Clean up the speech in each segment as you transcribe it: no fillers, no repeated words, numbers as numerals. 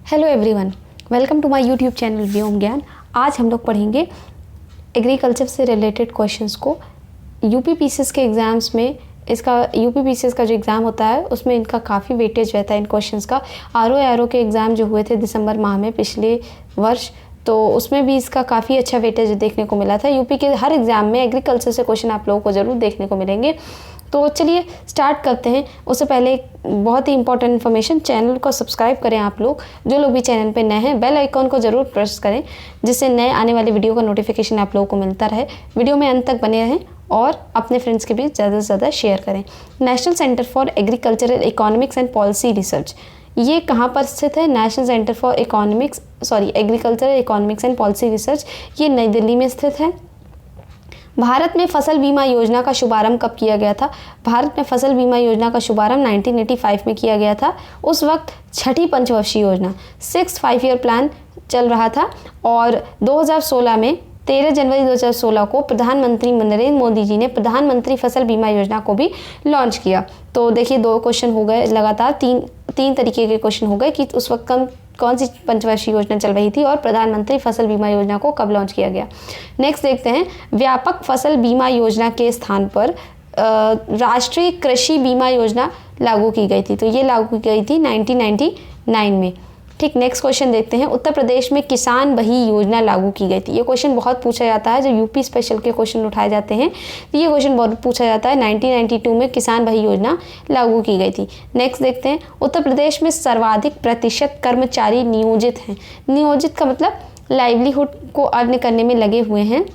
Hello everyone, welcome to my YouTube channel Vyom Gyan. आज हम लोग पढ़ेंगे एग्रीकल्चर से रिलेटेड क्वेश्चंस को। यूपी पीसीएस के एग्ज़ाम्स में यूपी पीसीएस का जो एग्ज़ाम होता है उसमें इनका काफ़ी वेटेज रहता है इन क्वेश्चंस का। आरओ के एग्ज़ाम जो हुए थे दिसंबर माह में पिछले वर्ष, तो उसमें भी इसका काफ़ी अच्छा वेटेज देखने को मिला था। यूपी के हर एग्ज़ाम में एग्रीकल्चर से क्वेश्चन आप लोगों को ज़रूर देखने को मिलेंगे। तो चलिए स्टार्ट करते हैं। उससे पहले बहुत ही इंपॉर्टेंट इन्फॉर्मेशन, चैनल को सब्सक्राइब करें। आप लोग जो लोग भी चैनल पे नए हैं, बेल आइकॉन को ज़रूर प्रेस करें जिससे नए आने वाले वीडियो का नोटिफिकेशन आप लोगों को मिलता रहे। वीडियो में अंत तक बने रहें और अपने फ्रेंड्स के बीच ज़्यादा से ज़्यादा शेयर करें। National centre for agricultural economics and policy research, ये कहाँ पर स्थित है? National centre for agricultural economics and policy research, ये नई दिल्ली में स्थित है। भारत में फसल बीमा योजना का शुभारंभ कब किया गया था? भारत में फसल बीमा योजना का शुभारंभ 1985 में किया गया था। उस वक्त छठी पंचवर्षीय योजना 6 5-year प्लान चल रहा था और 2016 में 13 जनवरी 2016 को प्रधानमंत्री नरेंद्र मोदी जी ने प्रधानमंत्री फसल बीमा योजना को भी लॉन्च किया। तो देखिए, 2 क्वेश्चन हो गए लगातार, तीन तरीके के क्वेश्चन हो गए कि उस वक्त कौन सी पंचवर्षीय योजना चल रही थी और प्रधानमंत्री फसल बीमा योजना को कब लॉन्च किया गया। नेक्स्ट देखते हैं, व्यापक फसल बीमा योजना के स्थान पर राष्ट्रीय कृषि बीमा योजना लागू की गई थी। तो ये लागू की गई थी 1999 में। ठीक, नेक्स्ट क्वेश्चन देखते हैं, उत्तर प्रदेश में किसान बही योजना लागू की गई थी। ये क्वेश्चन बहुत पूछा जाता है, जब यूपी स्पेशल के क्वेश्चन उठाए जाते हैं तो ये क्वेश्चन बहुत पूछा जाता है। 1992 में किसान बही योजना लागू की गई थी। नेक्स्ट देखते हैं, उत्तर प्रदेश में सर्वाधिक प्रतिशत कर्मचारी नियोजित हैं। नियोजित का मतलब लाइवलीहुड को अर्न करने में लगे हुए हैं।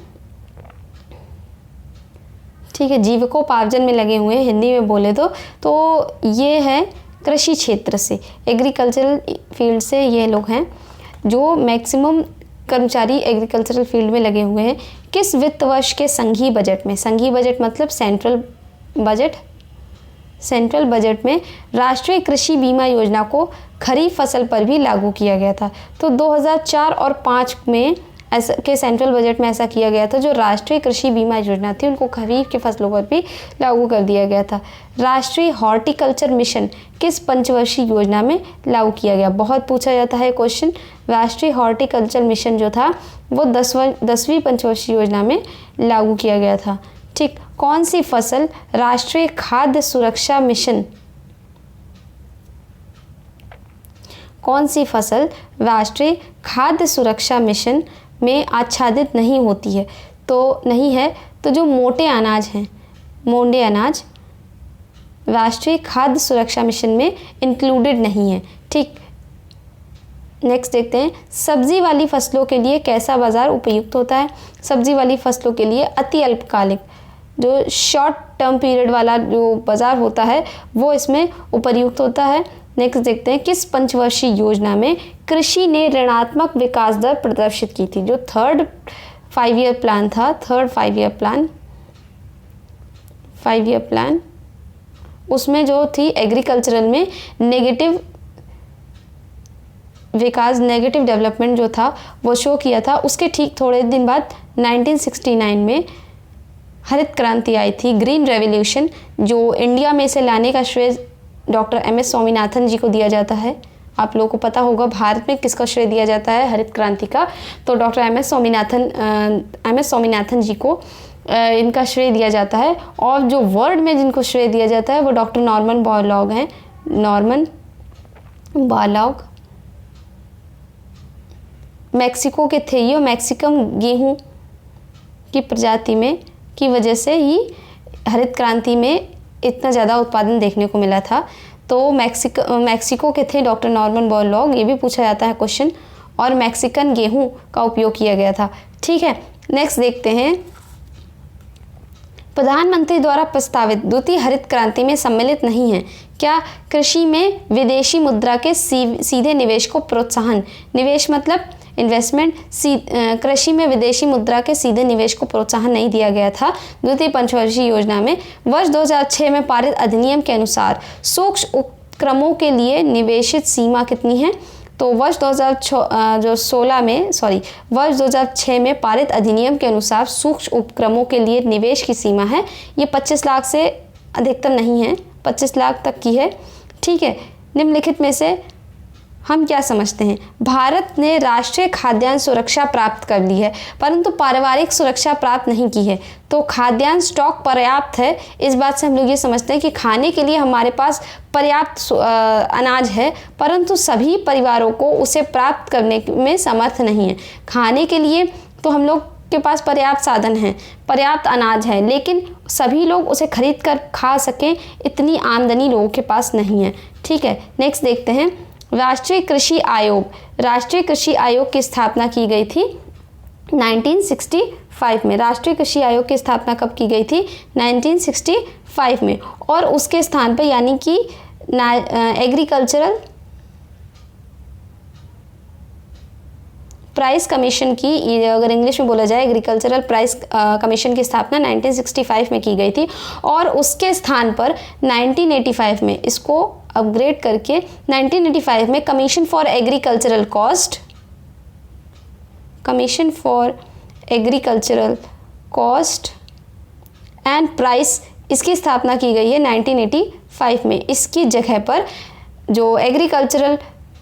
ठीक है, जीविकोपार्जन में लगे हुए हैं हिंदी में बोले तो ये है कृषि क्षेत्र से, एग्रीकल्चरल फील्ड से ये लोग हैं जो मैक्सिमम कर्मचारी एग्रीकल्चरल फील्ड में लगे हुए हैं। किस वित्त वर्ष के संघीय बजट में, संघीय बजट मतलब सेंट्रल बजट में राष्ट्रीय कृषि बीमा योजना को खरीफ फसल पर भी लागू किया गया था? तो 2004 और 2005 में ऐसा के सेंट्रल बजट में ऐसा किया गया था। जो राष्ट्रीय कृषि बीमा योजना थी उनको खरीफ के फसलों पर भी लागू कर दिया गया था। राष्ट्रीय हॉर्टिकल्चर मिशन किस पंचवर्षीय योजना में लागू किया गया? बहुत पूछा जाता है क्वेश्चन। राष्ट्रीय हॉर्टिकल्चर मिशन जो था वो 10वीं पंचवर्षीय योजना में लागू किया गया था। ठीक, कौन सी फसल राष्ट्रीय खाद्य सुरक्षा मिशन राष्ट्रीय खाद्य सुरक्षा मिशन में आच्छादित नहीं होती है? तो नहीं है, तो जो मोटे अनाज राष्ट्रीय खाद्य सुरक्षा मिशन में इंक्लूडेड नहीं है। ठीक, नेक्स्ट देखते हैं, सब्जी वाली फसलों के लिए कैसा बाजार उपयुक्त होता है? सब्जी वाली फसलों के लिए अति अल्पकालिक, जो शॉर्ट टर्म पीरियड वाला जो बाजार होता है वो इसमें उपयुक्त होता है। नेक्स्ट देखते हैं, किस पंचवर्षीय योजना में कृषि ने ऋणात्मक विकास दर प्रदर्शित की थी? जो थर्ड 5-year प्लान था, थर्ड 5-year प्लान उसमें जो थी एग्रीकल्चरल में नेगेटिव डेवलपमेंट जो था वो शो किया था। उसके ठीक थोड़े दिन बाद 1969 में हरित क्रांति आई थी, ग्रीन रेवोल्यूशन, जो इंडिया में इसे लाने का श्रेय डॉक्टर MS स्वामीनाथन जी को दिया जाता है। आप लोगों को पता होगा भारत में किसका श्रेय दिया जाता है हरित क्रांति का? तो डॉक्टर MS स्वामीनाथन जी को इनका श्रेय दिया जाता है। और जो वर्ल्ड में जिनको श्रेय दिया जाता है वो डॉक्टर नॉर्मन बोरलॉग हैं। मैक्सिको के थे ये। मैक्सिकन गेहूं की प्रजाति में की वजह से ही हरित क्रांति में इतना ज़्यादा उत्पादन देखने को मिला था। तो मैक्सिको के थे डॉक्टर नॉर्मन बोरलॉग, ये भी पूछा जाता है क्वेश्चन। और मैक्सिकन गेहूं का उपयोग किया गया था। ठीक है, नेक्स्ट देखते हैं, प्रधानमंत्री द्वारा प्रस्तावित द्वितीय हरित क्रांति में सम्मिलित नहीं है। क्या? कृषि में विदेशी मुद्रा के सीधे निवेश को प्रोत्साहन, निवेश मतलब इन्वेस्टमेंट, कृषि में विदेशी मुद्रा के सीधे निवेश को प्रोत्साहन नहीं दिया गया था द्वितीय पंचवर्षीय योजना में। वर्ष 2006 में पारित अधिनियम के अनुसार सूक्ष्म उपक्रमों के लिए निवेशित सीमा कितनी है? तो वर्ष 2006 में पारित अधिनियम के अनुसार सूक्ष्म उपक्रमों के लिए निवेश की सीमा है ये 25 लाख से अधिकतम नहीं है, 25 लाख तक की है। ठीक है, निम्नलिखित में से हम क्या समझते हैं? भारत ने राष्ट्रीय खाद्यान्न सुरक्षा प्राप्त कर ली है, परंतु पारिवारिक सुरक्षा प्राप्त नहीं की है। तो खाद्यान्न स्टॉक पर्याप्त है, इस बात से हम लोग ये समझते हैं कि खाने के लिए हमारे पास पर्याप्त अनाज है, परंतु सभी परिवारों को उसे प्राप्त करने में समर्थ नहीं है। खाने के लिए तो हम लोग के पास पर्याप्त साधन हैं, पर्याप्त अनाज है, लेकिन सभी लोग उसे खरीद कर खा सकें इतनी आमदनी लोगों के पास नहीं है। ठीक है, नेक्स्ट देखते हैं राष्ट्रीय कृषि आयोग। राष्ट्रीय कृषि आयोग की स्थापना की गई थी 1965 में। राष्ट्रीय कृषि आयोग की स्थापना कब की गई थी? 1965 में। और उसके स्थान पर यानी कि एग्रीकल्चरल प्राइस कमीशन की, अगर इंग्लिश में बोला जाए, एग्रीकल्चरल प्राइस कमीशन की स्थापना 1965 में की गई थी। और उसके स्थान पर 1985 में इसको अपग्रेड करके 1985 में commission for agricultural cost and price, इसकी स्थापना की गई है 1985 में। इसकी जगह पर जो एग्रीकल्चरल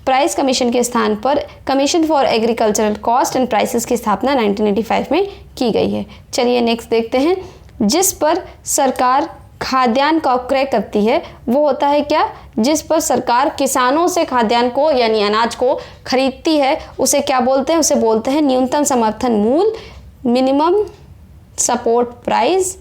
प्राइस कमीशन के स्थान पर commission for agricultural cost and prices की स्थापना 1985 में की गई है। चलिए नेक्स्ट देखते हैं। जिस पर सरकार खाद्यान्न का क्रय करती है वो होता है क्या? जिस पर सरकार किसानों से खाद्यान्न को यानी अनाज को खरीदती है उसे क्या बोलते हैं? उसे बोलते हैं न्यूनतम समर्थन मूल्य, मिनिमम सपोर्ट प्राइस।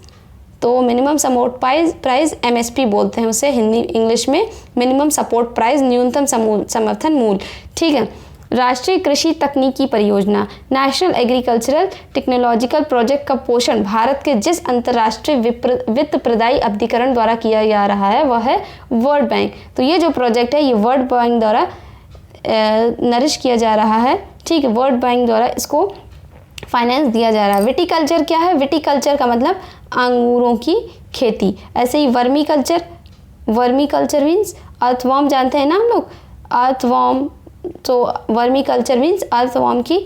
तो मिनिमम सपोर्ट प्राइस MSP बोलते हैं उसे हिंदी इंग्लिश में, मिनिमम सपोर्ट प्राइस, न्यूनतम समर्थन मूल्य। ठीक है। राष्ट्रीय कृषि तकनीकी परियोजना, नेशनल एग्रीकल्चरल टेक्नोलॉजिकल प्रोजेक्ट का पोषण भारत के जिस अंतर्राष्ट्रीय वित्त प्रदायी अभिकरण द्वारा किया जा रहा है वह है वर्ल्ड बैंक। तो ये जो प्रोजेक्ट है ये वर्ल्ड बैंक द्वारा नरिश किया जा रहा है। ठीक है, वर्ल्ड बैंक द्वारा इसको फाइनेंस दिया जा रहा है। विटीकल्चर क्या है? विटीकल्चर का मतलब अंगूरों की खेती। ऐसे ही वर्मी कल्चर मीन्स अर्थवॉर्म, जानते हैं ना हम लोग, अर्थवॉर्म। तो वर्मी कल्चर मीन्स अर्थवॉर्म की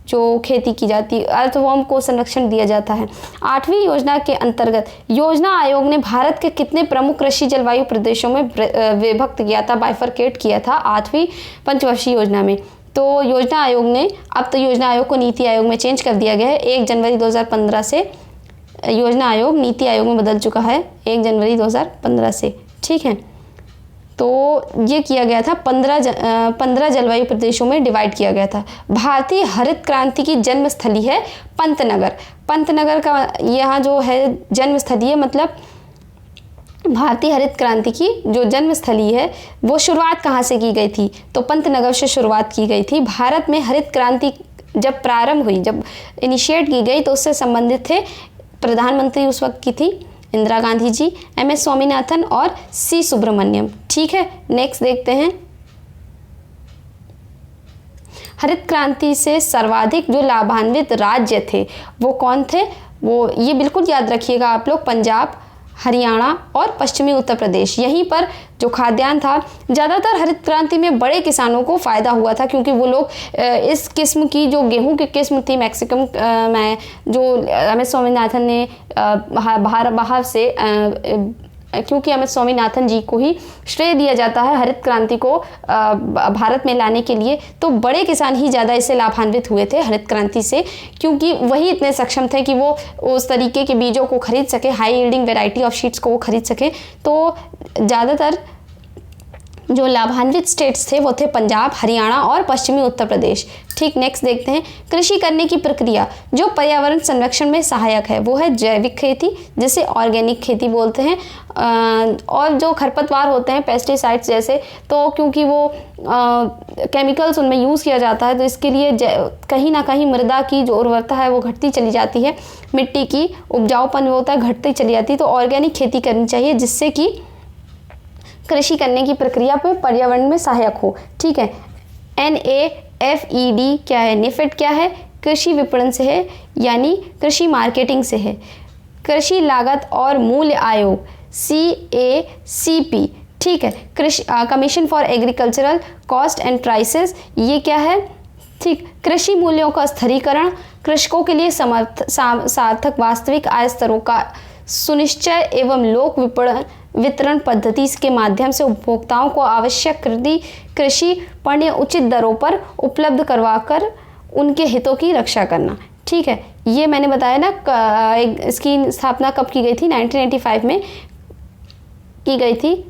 जो खेती की जाती है, अर्थवॉर्म को संरक्षण दिया जाता है। 8वीं योजना के अंतर्गत योजना आयोग ने भारत के कितने प्रमुख कृषि जलवायु प्रदेशों में विभक्त किया था, बाइफरकेट किया था 8वीं पंचवर्षीय योजना में? तो योजना आयोग ने, अब तो योजना आयोग को नीति आयोग में चेंज कर दिया गया है। 1 जनवरी 2015 से योजना आयोग नीति आयोग में बदल चुका है, 1 जनवरी 2015 से। ठीक है, तो ये किया गया था 15 जलवायु प्रदेशों में डिवाइड किया गया था। भारतीय हरित क्रांति की जन्मस्थली है पंतनगर। पंतनगर का यहाँ जो है जन्मस्थली है, मतलब भारतीय हरित क्रांति की जो जन्मस्थली है वो शुरुआत कहाँ से की गई थी? तो पंतनगर से शुरुआत की गई थी। भारत में हरित क्रांति जब प्रारंभ हुई, जब इनिशिएट की गई, तो उससे संबंधित थे प्रधानमंत्री उस वक्त की थी इंदिरा गांधी जी, MS स्वामीनाथन और C सुब्रमण्यम। ठीक है, नेक्स्ट देखते हैं। हरित क्रांति से सर्वाधिक जो लाभान्वित राज्य थे वो कौन थे? वो ये बिल्कुल याद रखिएगा आप लोग, पंजाब, हरियाणा और पश्चिमी उत्तर प्रदेश। यहीं पर जो खाद्यान्न था, ज़्यादातर हरित क्रांति में बड़े किसानों को फ़ायदा हुआ था, क्योंकि वो लोग इस किस्म की जो गेहूं की किस्म थी मैक्सिकम में, जो MS स्वामीनाथन ने बाहर से, क्योंकि MS स्वामीनाथन जी को ही श्रेय दिया जाता है हरित क्रांति को भारत में लाने के लिए, तो बड़े किसान ही ज़्यादा इससे लाभान्वित हुए थे हरित क्रांति से, क्योंकि वही इतने सक्षम थे कि वो उस तरीके के बीजों को खरीद सके, high yielding variety of seeds को वो खरीद सके। तो ज़्यादातर जो लाभान्वित स्टेट्स थे वो थे पंजाब, हरियाणा और पश्चिमी उत्तर प्रदेश। ठीक, नेक्स्ट देखते हैं। कृषि करने की प्रक्रिया जो पर्यावरण संरक्षण में सहायक है वो है जैविक खेती, जिसे ऑर्गेनिक खेती बोलते हैं। और जो खरपतवार होते हैं, पेस्टिसाइड्स जैसे, तो क्योंकि वो केमिकल्स उनमें यूज़ किया जाता है, तो इसके लिए कहीं ना कहीं मृदा की जो उर्वरता है वो घटती चली जाती है, मिट्टी की उपजाऊपन होता है घटती चली जाती है। तो ऑर्गेनिक खेती करनी चाहिए जिससे कि कृषि करने की प्रक्रिया पे पर्यावरण में सहायक हो। ठीक है, NAFED क्या है? निफेड क्या है? कृषि विपणन से है, यानी कृषि मार्केटिंग से है। कृषि लागत और मूल्य आयोग CACP। ठीक है, कृषि commission for agricultural cost and prices, ये क्या है? ठीक, कृषि मूल्यों का स्थिरीकरण, कृषकों के लिए सार्थक वास्तविक आय स्तरों का सुनिश्चय एवं लोक विपणन वितरण पद्धति के माध्यम से उपभोक्ताओं को आवश्यक कृषि पण्य उचित दरों पर उपलब्ध करवाकर उनके हितों की रक्षा करना। ठीक है, ये मैंने बताया ना, इसकी स्थापना कब की गई थी? 1985 में की गई थी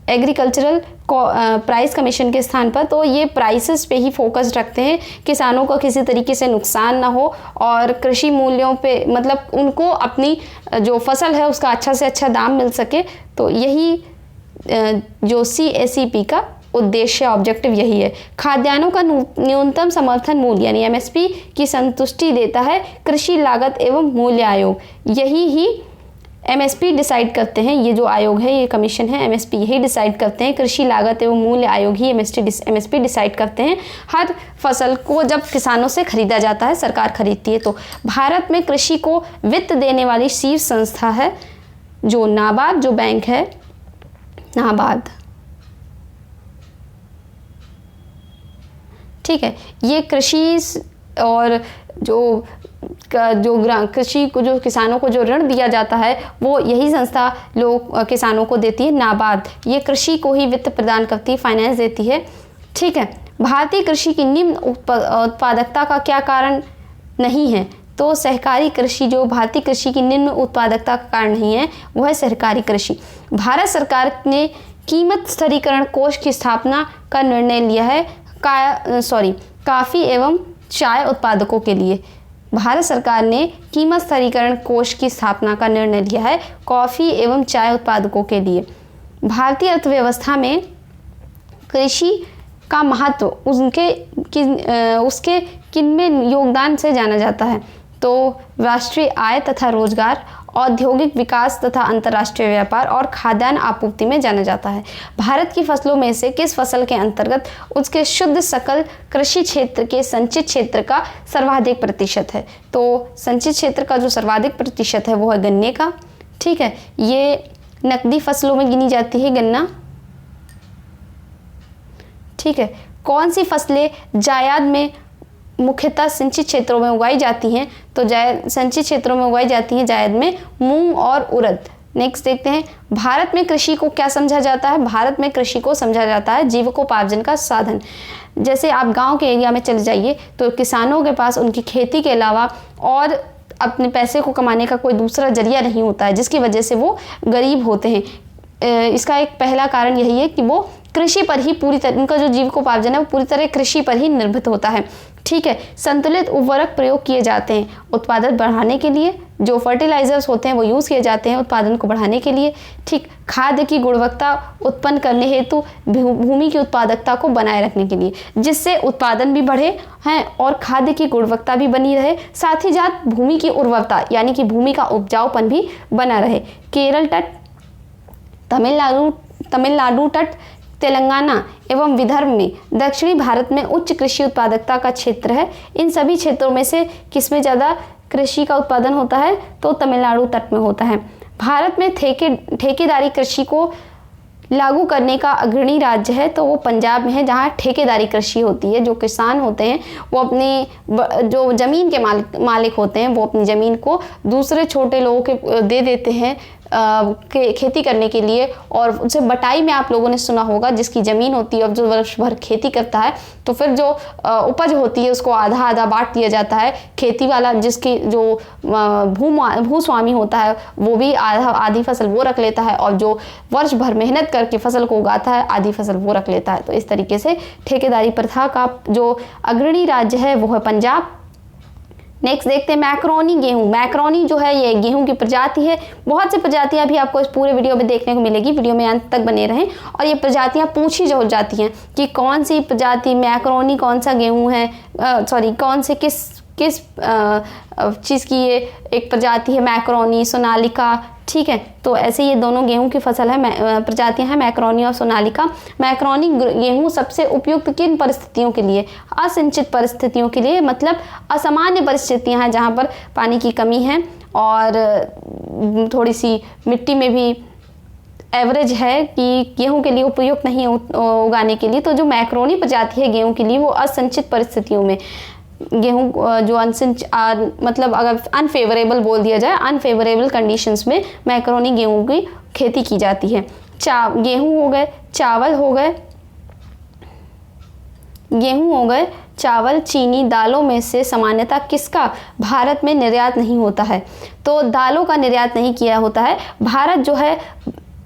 एग्रीकल्चरल प्राइस कमीशन के स्थान पर। तो ये प्राइसेस पे ही फोकस रखते हैं, किसानों को किसी तरीके से नुकसान ना हो और कृषि मूल्यों पे, मतलब उनको अपनी जो फसल है उसका अच्छा से अच्छा दाम मिल सके। तो यही जो CACP का उद्देश्य, ऑब्जेक्टिव यही है। खाद्यान्नों का न्यूनतम समर्थन मूल्य यानी MSP की संतुष्टि देता है कृषि लागत एवं मूल्य आयोग। यही ही MSP डिसाइड करते हैं, ये जो आयोग है, ये कमीशन है, MSP यही डिसाइड करते हैं। कृषि लागत एवं मूल्य आयोग ही MSP डिसाइड करते हैं। हर फसल को जब किसानों से खरीदा जाता है, सरकार खरीदती है। तो भारत में कृषि को वित्त देने वाली शीर्ष संस्था है जो नाबार्ड, जो बैंक है नाबार्ड। ठीक है, ये कृषि और जो कृषि को, जो किसानों को जो ऋण दिया जाता है, वो यही संस्था किसानों को देती है, नाबार्ड। ये कृषि को ही वित्त प्रदान करती है, फाइनेंस देती है। ठीक है, भारतीय कृषि की निम्न उत्पादकता का क्या कारण नहीं है? तो सहकारी कृषि, जो भारतीय कृषि की निम्न उत्पादकता का कारण नहीं है, वो है सहकारी कृषि। भारत सरकार ने कीमत स्थिरीकरण कोष की स्थापना का निर्णय लिया है काफ़ी एवं चाय उत्पादकों के लिए। भारत सरकार ने कीमत स्थिरीकरण कोष की स्थापना का निर्णय लिया है कॉफ़ी एवं चाय उत्पादकों के लिए। भारतीय अर्थव्यवस्था में कृषि का महत्व उसके किनमें योगदान से जाना जाता है? तो राष्ट्रीय आय तथा रोजगार, औद्योगिक विकास तथा अंतर्राष्ट्रीय व्यापार और खाद्यान्न आपूर्ति में जाना जाता है। भारत की फसलों में से किस फसल के अंतर्गत उसके शुद्ध सकल कृषि क्षेत्र के संचित क्षेत्र का सर्वाधिक प्रतिशत है? तो संचित क्षेत्र का जो सर्वाधिक प्रतिशत है वो है गन्ने का। ठीक है, ये नकदी फसलों में गिनी जाती है गन्ना। ठीक है, कौन सी फसलें जायद में मुख्यतः सिंचित क्षेत्रों में उगाई जाती हैं? तो सिंचित क्षेत्रों में उगाई जाती हैं जायद में मूंग और उड़द। नेक्स्ट देखते हैं, भारत में कृषि को क्या समझा जाता है? भारत में कृषि को समझा जाता है जीविकोपार्जन का साधन। जैसे आप गांव के एरिया में चले जाइए तो किसानों के पास उनकी खेती के अलावा और अपने पैसे को कमाने का कोई दूसरा जरिया नहीं होता है, जिसकी वजह से वो गरीब होते हैं। इसका एक पहला कारण यही है कि वो कृषि पर ही पूरी तरह, उनका जो जीविकोपार्जन है वो पूरी तरह कृषि पर ही निर्भर होता है। ठीक है, संतुलित उर्वरक प्रयोग किए जाते हैं उत्पादन बढ़ाने के लिए। जो फर्टिलाइजर्स होते हैं वो यूज़ किए जाते हैं उत्पादन को बढ़ाने के लिए। ठीक, खाद्य की गुणवत्ता उत्पन्न करने हेतु भूमि की उत्पादकता को बनाए रखने के लिए, जिससे उत्पादन भी बढ़े हैं और खाद्य की गुणवत्ता भी बनी रहे, साथ ही साथ भूमि की उर्वरता यानी कि भूमि का उपजाऊपन भी बना रहे। केरल तट, तमिलनाडु तट, तेलंगाना एवं विदर्भ में दक्षिणी भारत में उच्च कृषि उत्पादकता का क्षेत्र है। इन सभी क्षेत्रों में से किसमें ज़्यादा कृषि का उत्पादन होता है? तो तमिलनाडु तट में होता है। भारत में ठेकेदारी कृषि को लागू करने का अग्रणी राज्य है तो वो पंजाब में है, जहाँ ठेकेदारी कृषि होती है। जो किसान होते हैं वो अपने जो ज़मीन के मालिक होते हैं वो अपनी ज़मीन को दूसरे छोटे लोगों के दे देते हैं खेती करने के लिए। और उसे बटाई में आप लोगों ने सुना होगा, जिसकी ज़मीन होती है अब जो वर्ष भर खेती करता है तो फिर जो उपज होती है उसको आधा आधा बांट दिया जाता है। खेती वाला, जिसकी जो भूस्वामी होता है वो भी आधी फसल वो रख लेता है और जो वर्ष भर मेहनत करके फसल को उगाता है आधी फसल वो रख लेता है। तो इस तरीके से ठेकेदारी प्रथा का जो अग्रणी राज्य है वो है पंजाब। नेक्स्ट देखते हैं मैक्रोनी गेहूं। मैक्रोनी जो है ये गेहूं की प्रजाति है। बहुत सी प्रजातियां भी आपको इस पूरे वीडियो में देखने को मिलेगी, वीडियो में अंत तक बने रहें। और ये प्रजातियां पूछी जो जाती हैं कि कौन सी प्रजाति मैक्रोनी कौन सा गेहूं है, कौन से किस चीज़ की ये एक प्रजाति है मैक्रोनी, सोनालिका। ठीक है, तो ऐसे ये दोनों गेहूं की फसल है, प्रजातियां हैं मैक्रोनी और सोनालिका। मैक्रोनी गेहूं सबसे उपयुक्त किन परिस्थितियों के लिए? असिंचित परिस्थितियों के लिए, मतलब असामान्य परिस्थितियां हैं जहां पर पानी की कमी है और थोड़ी सी मिट्टी में भी एवरेज है कि गेहूं के लिए उपयुक्त नहीं उगाने के लिए। तो जो मैक्रोनी प्रजाति है गेहूं के लिए वो असिंचित परिस्थितियों में गेहूँ जो मतलब अगर अनफेवरेबल बोल दिया जाए, अनफेवरेबल कंडीशंस में मैक्रोनी गेहूँ की खेती की जाती है। गेहूँ हो गए, चावल हो गए, गेहूँ हो गए, चावल, चीनी, दालों में से सामान्यतः किसका भारत में निर्यात नहीं होता है? तो दालों का निर्यात नहीं किया होता है। भारत जो है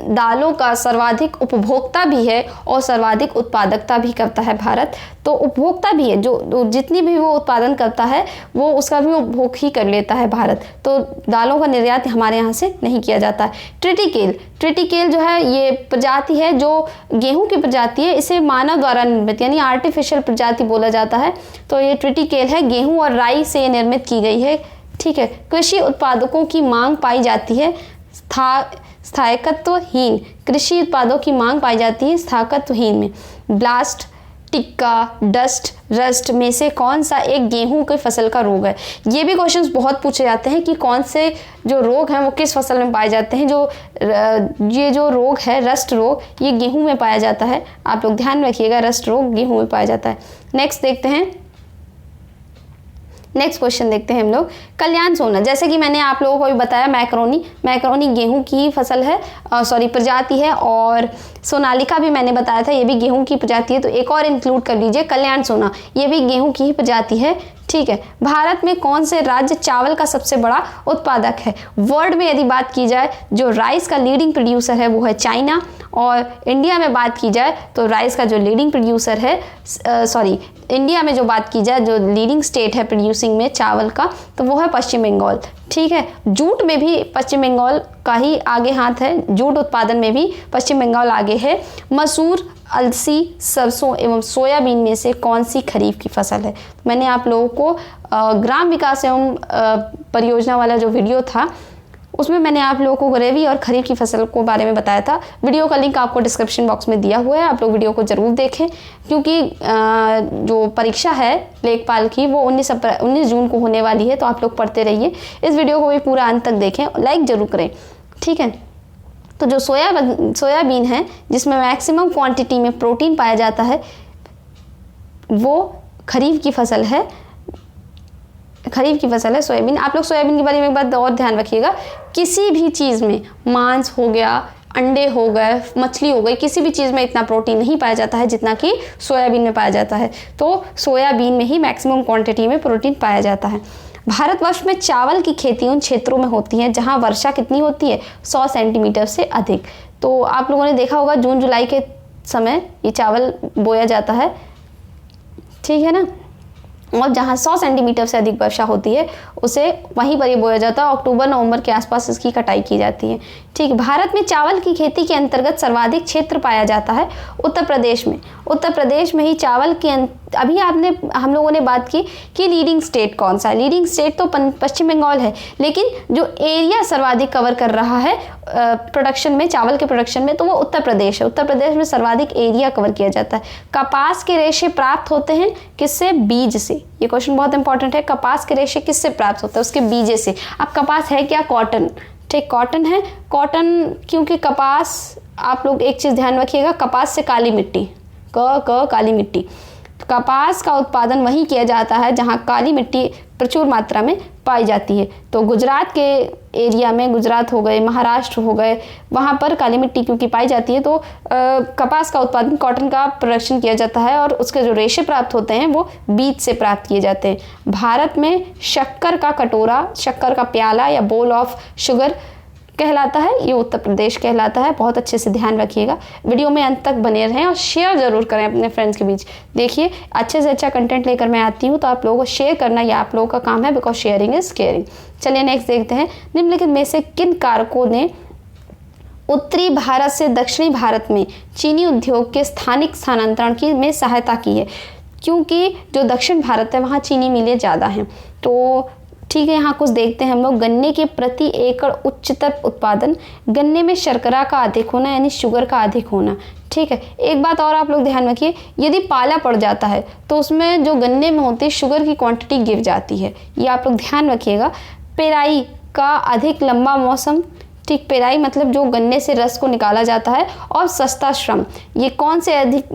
दालों का सर्वाधिक उपभोक्ता भी है और सर्वाधिक उत्पादकता भी करता है भारत। तो उपभोक्ता भी है, जो जितनी भी वो उत्पादन करता है वो उसका भी उपभोग ही कर लेता है भारत। तो दालों का निर्यात हमारे यहाँ से नहीं किया जाता है। ट्रिटिकेल जो है ये प्रजाति है जो गेहूं की प्रजाति है, इसे मानव द्वारा निर्मित यानी आर्टिफिशियल प्रजाति बोला जाता है। तो ये ट्रिटिकेल है, गेहूँ और राई से निर्मित की गई है। ठीक है। कृषि उत्पादकों की मांग पाई जाती है स्थायित्वहीन, कृषि उत्पादों की मांग पाई जाती है स्थायित्वहीन में। ब्लास्ट, टिक्का, डस्ट, रस्ट में से कौन सा एक गेहूं की फसल का रोग है? ये भी क्वेश्चंस बहुत पूछे जाते हैं कि कौन से जो रोग हैं वो किस फसल में पाए जाते हैं। ये जो रोग है रस्ट रोग, ये गेहूं में पाया जाता है। आप लोग ध्यान रखिएगा, रस्ट रोग गेहूं में पाया जाता है। नेक्स्ट देखते हैं, नेक्स्ट क्वेश्चन देखते हैं हम लोग। कल्याण सोना, जैसे कि मैंने आप लोगों को भी बताया, मैक्रोनी गेहूं की फसल है, प्रजाति है। और सोनालिका भी मैंने बताया था, ये भी गेहूं की प्रजाति है। तो एक और इंक्लूड कर लीजिए, कल्याण सोना, ये भी गेहूं की ही प्रजाति है। ठीक है। भारत में कौन से राज्य चावल का सबसे बड़ा उत्पादक है? वर्ल्ड में यदि बात की जाए, जो राइस का लीडिंग प्रोड्यूसर है वो है चाइना। और इंडिया में बात की जाए तो राइस का जो लीडिंग प्रोड्यूसर है, इंडिया में जो बात की जाए, जो लीडिंग स्टेट है प्रोड्यूसिंग में चावल का, तो वो है पश्चिम बंगाल। ठीक है। जूट में भी पश्चिम बंगाल का ही आगे हाथ है, जूट उत्पादन में भी पश्चिम बंगाल आगे है। मसूर, अलसी, सरसों एवं सोयाबीन में से कौन सी खरीफ की फसल है? मैंने आप लोगों को ग्राम विकास एवं परियोजना वाला जो वीडियो था उसमें मैंने आप लोगों को रबी और खरीफ की फसल को बारे में बताया था। वीडियो का लिंक आपको डिस्क्रिप्शन बॉक्स में दिया हुआ है, आप लोग वीडियो को ज़रूर देखें, क्योंकि जो परीक्षा है लेखपाल की वो 19 जून को होने वाली है। तो आप लोग पढ़ते रहिए, इस वीडियो को भी पूरा अंत तक देखें, लाइक ज़रूर करें। ठीक है। तो जो सोयाबीन है जिसमें मैक्सिमम क्वांटिटी में प्रोटीन पाया जाता है, वो खरीफ की फसल है, सोयाबीन। आप लोग सोयाबीन के बारे में एक बात और ध्यान रखिएगा, किसी भी चीज़ में, मांस हो गया, अंडे हो गए, मछली हो गई, किसी भी चीज़ में इतना प्रोटीन नहीं पाया जाता है जितना कि सोयाबीन में पाया जाता है। तो सोयाबीन में ही मैक्सिमम क्वांटिटी में प्रोटीन पाया जाता है। भारतवर्ष में चावल की खेती उन क्षेत्रों में होती है जहां वर्षा कितनी होती है? 100 सेंटीमीटर से अधिक। तो आप लोगों ने देखा होगा जून जुलाई के समय ये चावल बोया जाता है। ठीक है ना। और जहाँ 100 सेंटीमीटर से अधिक वर्षा होती है उसे वहीं पर ये बोया जाता है। अक्टूबर नवंबर के आसपास इसकी कटाई की जाती है। ठीक। भारत में चावल की खेती के अंतर्गत सर्वाधिक क्षेत्र पाया जाता है उत्तर प्रदेश में। उत्तर प्रदेश में ही चावल के अभी हम लोगों ने बात की कि लीडिंग स्टेट कौन सा है। लीडिंग स्टेट तो पश्चिम बंगाल है, लेकिन जो एरिया सर्वाधिक कवर कर रहा है प्रोडक्शन में, चावल के प्रोडक्शन में, तो वो उत्तर प्रदेश है। उत्तर प्रदेश में सर्वाधिक एरिया कवर किया जाता है। कपास के रेशे प्राप्त होते हैं किससे? बीज से। ये क्वेश्चन बहुत इंपॉर्टेंट है। कपास के रेशे किससे प्राप्त होता है? उसके बीजे से। अब कपास है क्या? कॉटन। ठीक, कॉटन है। कॉटन, क्योंकि कपास, आप लोग एक चीज़ ध्यान रखिएगा, कपास से काली मिट्टी, काली मिट्टी, कपास का उत्पादन वहीं किया जाता है जहां काली मिट्टी प्रचुर मात्रा में पाई जाती है। तो गुजरात के एरिया में, गुजरात हो गए, महाराष्ट्र हो गए, वहाँ पर काली मिट्टी क्योंकि पाई जाती है, तो कपास का उत्पादन, कॉटन का प्रोडक्शन किया जाता है और उसके जो रेशे प्राप्त होते हैं वो बीज से प्राप्त किए जाते हैं। भारत में शक्कर का कटोरा, शक्कर का प्याला या बोल ऑफ शुगर कहलाता है, ये उत्तर प्रदेश कहलाता है। बहुत अच्छे से ध्यान रखिएगा, वीडियो में अंत तक बने रहें और शेयर ज़रूर करें अपने फ्रेंड्स के बीच। देखिए, अच्छे से अच्छा कंटेंट लेकर मैं आती हूँ, तो आप लोगों को शेयर करना ये आप लोगों का काम है, बिकॉज शेयरिंग इज केयरिंग। चलिए नेक्स्ट देखते हैं। निम्नलिखित में से किन कारकों ने उत्तरी भारत से दक्षिणी भारत में चीनी उद्योग के स्थानिक स्थानांतरण की में सहायता की है? क्योंकि जो दक्षिण भारत है वहाँ चीनी मिलें ज़्यादा हैं। तो ठीक है, यहाँ कुछ देखते हैं हम लोग। गन्ने के प्रति एकड़ उच्चतर उत्पादन, गन्ने में शर्करा का अधिक होना यानी शुगर का अधिक होना। ठीक है, एक बात और आप लोग ध्यान रखिए, यदि पाला पड़ जाता है तो उसमें जो गन्ने में होती है शुगर की क्वांटिटी गिर जाती है, ये आप लोग ध्यान रखिएगा। पेराई का अधिक लंबा मौसम, ठीक, पेराई मतलब जो गन्ने से रस को निकाला जाता है। और सस्ता श्रम, ये कौन से अधिक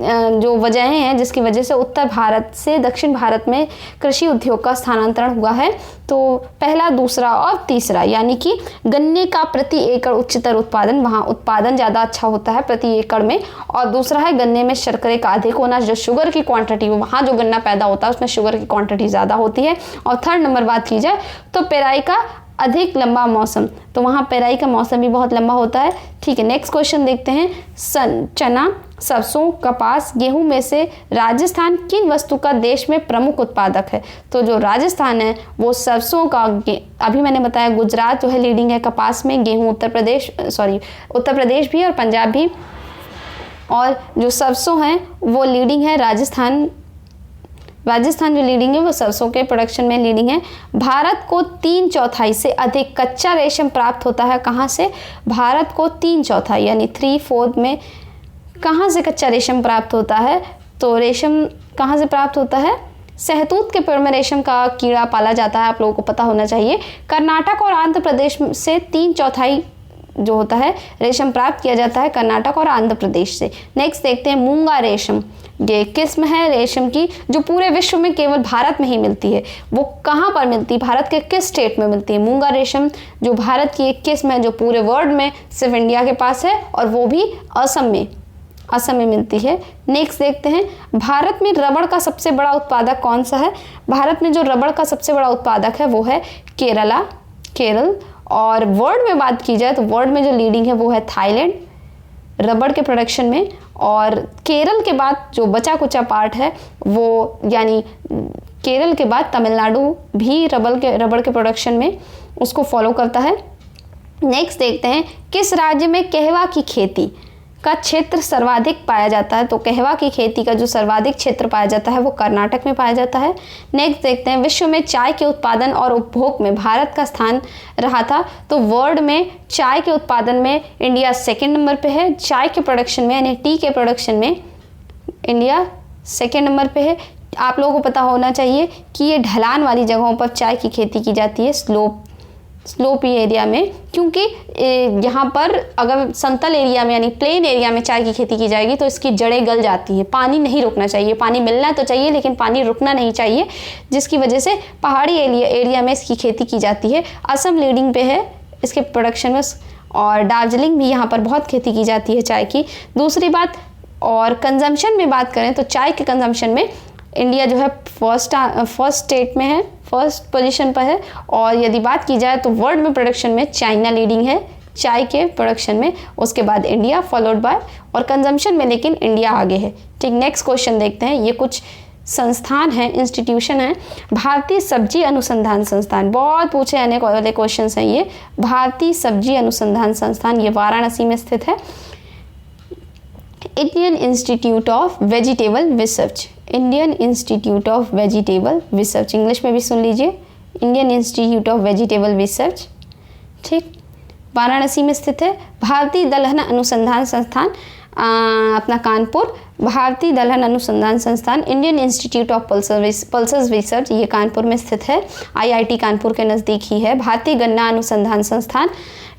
जो वजहें हैं जिसकी वजह से उत्तर भारत से दक्षिण भारत में कृषि उद्योग का स्थानांतरण हुआ है? तो पहला, दूसरा और तीसरा, यानी कि गन्ने का प्रति एकड़ उच्चतर उत्पादन, वहाँ उत्पादन ज़्यादा अच्छा होता है प्रति एकड़ में। और दूसरा है गन्ने में शर्करे का अधिक होना, जो शुगर की क्वांटिटी, वहाँ जो गन्ना पैदा होता है उसमें शुगर की क्वांटिटी ज़्यादा होती है। और थर्ड नंबर बात की जाए तो पेराई का अधिक लंबा मौसम, तो वहाँ पेराई का मौसम भी बहुत लंबा होता है। ठीक है, नेक्स्ट क्वेश्चन देखते हैं। चना, सरसों, कपास, गेहूं में से राजस्थान किन वस्तु का देश में प्रमुख उत्पादक है? तो जो राजस्थान है वो सरसों का, अभी मैंने बताया गुजरात जो है लीडिंग है कपास में, गेहूं उत्तर प्रदेश भी और पंजाब भी, और जो सरसों है वो लीडिंग है राजस्थान जो लीडिंग है वो सरसों के प्रोडक्शन में लीडिंग है। भारत को 3/4 से अधिक कच्चा रेशम प्राप्त होता है। कहाँ से? भारत को 3/4 यानी 3/4 में कहाँ से कच्चा रेशम प्राप्त होता है? तो रेशम कहाँ से प्राप्त होता है? सहतूत के पेड़ में रेशम का कीड़ा पाला जाता है, आप लोगों को पता होना चाहिए। कर्नाटक और आंध्र प्रदेश से 3/4 जो होता है रेशम प्राप्त किया जाता है कर्नाटक और आंध्र प्रदेश से। नेक्स्ट देखते हैं मूंगा रेशम, ये किस्म है रेशम की जो पूरे विश्व में केवल भारत में ही मिलती है। वो कहाँ पर मिलती है? भारत के किस स्टेट में मिलती है? मूंगा रेशम जो भारत की एक किस्म है जो पूरे वर्ल्ड में सिर्फ इंडिया के पास है, और वो भी असम में मिलती है। नेक्स्ट देखते हैं, भारत में रबड़ का सबसे बड़ा उत्पादक कौन सा है? भारत में जो रबड़ का सबसे बड़ा उत्पादक है वो है केरल। और वर्ल्ड में बात की जाए तो वर्ल्ड में जो लीडिंग है वो है थाईलैंड रबड़ के प्रोडक्शन में। और केरल के बाद जो बचा कुचा पार्ट है वो, यानी केरल के बाद तमिलनाडु भी रबड़ के प्रोडक्शन में उसको फॉलो करता है। नेक्स्ट देखते हैं, किस राज्य में कहवा की खेती का क्षेत्र सर्वाधिक पाया जाता है? तो कहवा की खेती का जो सर्वाधिक क्षेत्र पाया जाता है वो कर्नाटक में पाया जाता है। नेक्स्ट देखते हैं, विश्व में चाय के उत्पादन और उपभोग में भारत का स्थान रहा था? तो वर्ल्ड में चाय के उत्पादन में इंडिया 2nd नंबर पे है। चाय के प्रोडक्शन में यानी टी के प्रोडक्शन में इंडिया 2nd नंबर पे है। आप लोगों को पता होना चाहिए कि ये ढलान वाली जगहों पर चाय की खेती की जाती है, स्लोपी एरिया में, क्योंकि यहाँ पर अगर समतल एरिया में यानी प्लेन एरिया में चाय की खेती की जाएगी तो इसकी जड़ें गल जाती हैं। पानी नहीं रुकना चाहिए, पानी मिलना तो चाहिए लेकिन पानी रुकना नहीं चाहिए, जिसकी वजह से पहाड़ी एरिया में इसकी खेती की जाती है। असम लीडिंग पे है इसके प्रोडक्शन में, और दार्जिलिंग भी यहाँ पर बहुत खेती की जाती है चाय की। दूसरी बात, और कंजम्पशन में बात करें तो चाय के कंजम्पशन में इंडिया जो है फर्स्ट स्टेट में है, फर्स्ट पोजीशन पर है। और यदि बात की जाए तो वर्ल्ड में प्रोडक्शन में चाइना लीडिंग है चाय के प्रोडक्शन में, उसके बाद इंडिया फॉलोड बाय, और कंजम्पशन में लेकिन इंडिया आगे है। ठीक, नेक्स्ट क्वेश्चन देखते हैं। ये कुछ संस्थान हैं, इंस्टीट्यूशन हैं। भारतीय सब्जी अनुसंधान संस्थान, बहुत पूछे आने वाले क्वेश्चन हैं ये। भारतीय सब्जी अनुसंधान संस्थान ये वाराणसी में स्थित है। Indian institute of vegetable research, Indian institute of vegetable research, English में भी सुन लीजिए, Indian institute of vegetable research, ठीक, वाराणसी में स्थित है। भारतीय दलहन अनुसंधान संस्थान अपना कानपुर, भारतीय दलहन अनुसंधान संस्थान Indian institute of pulses research ये कानपुर में स्थित है, IIT कानपुर के नज़दीक ही है। भारतीय गन्ना अनुसंधान संस्थान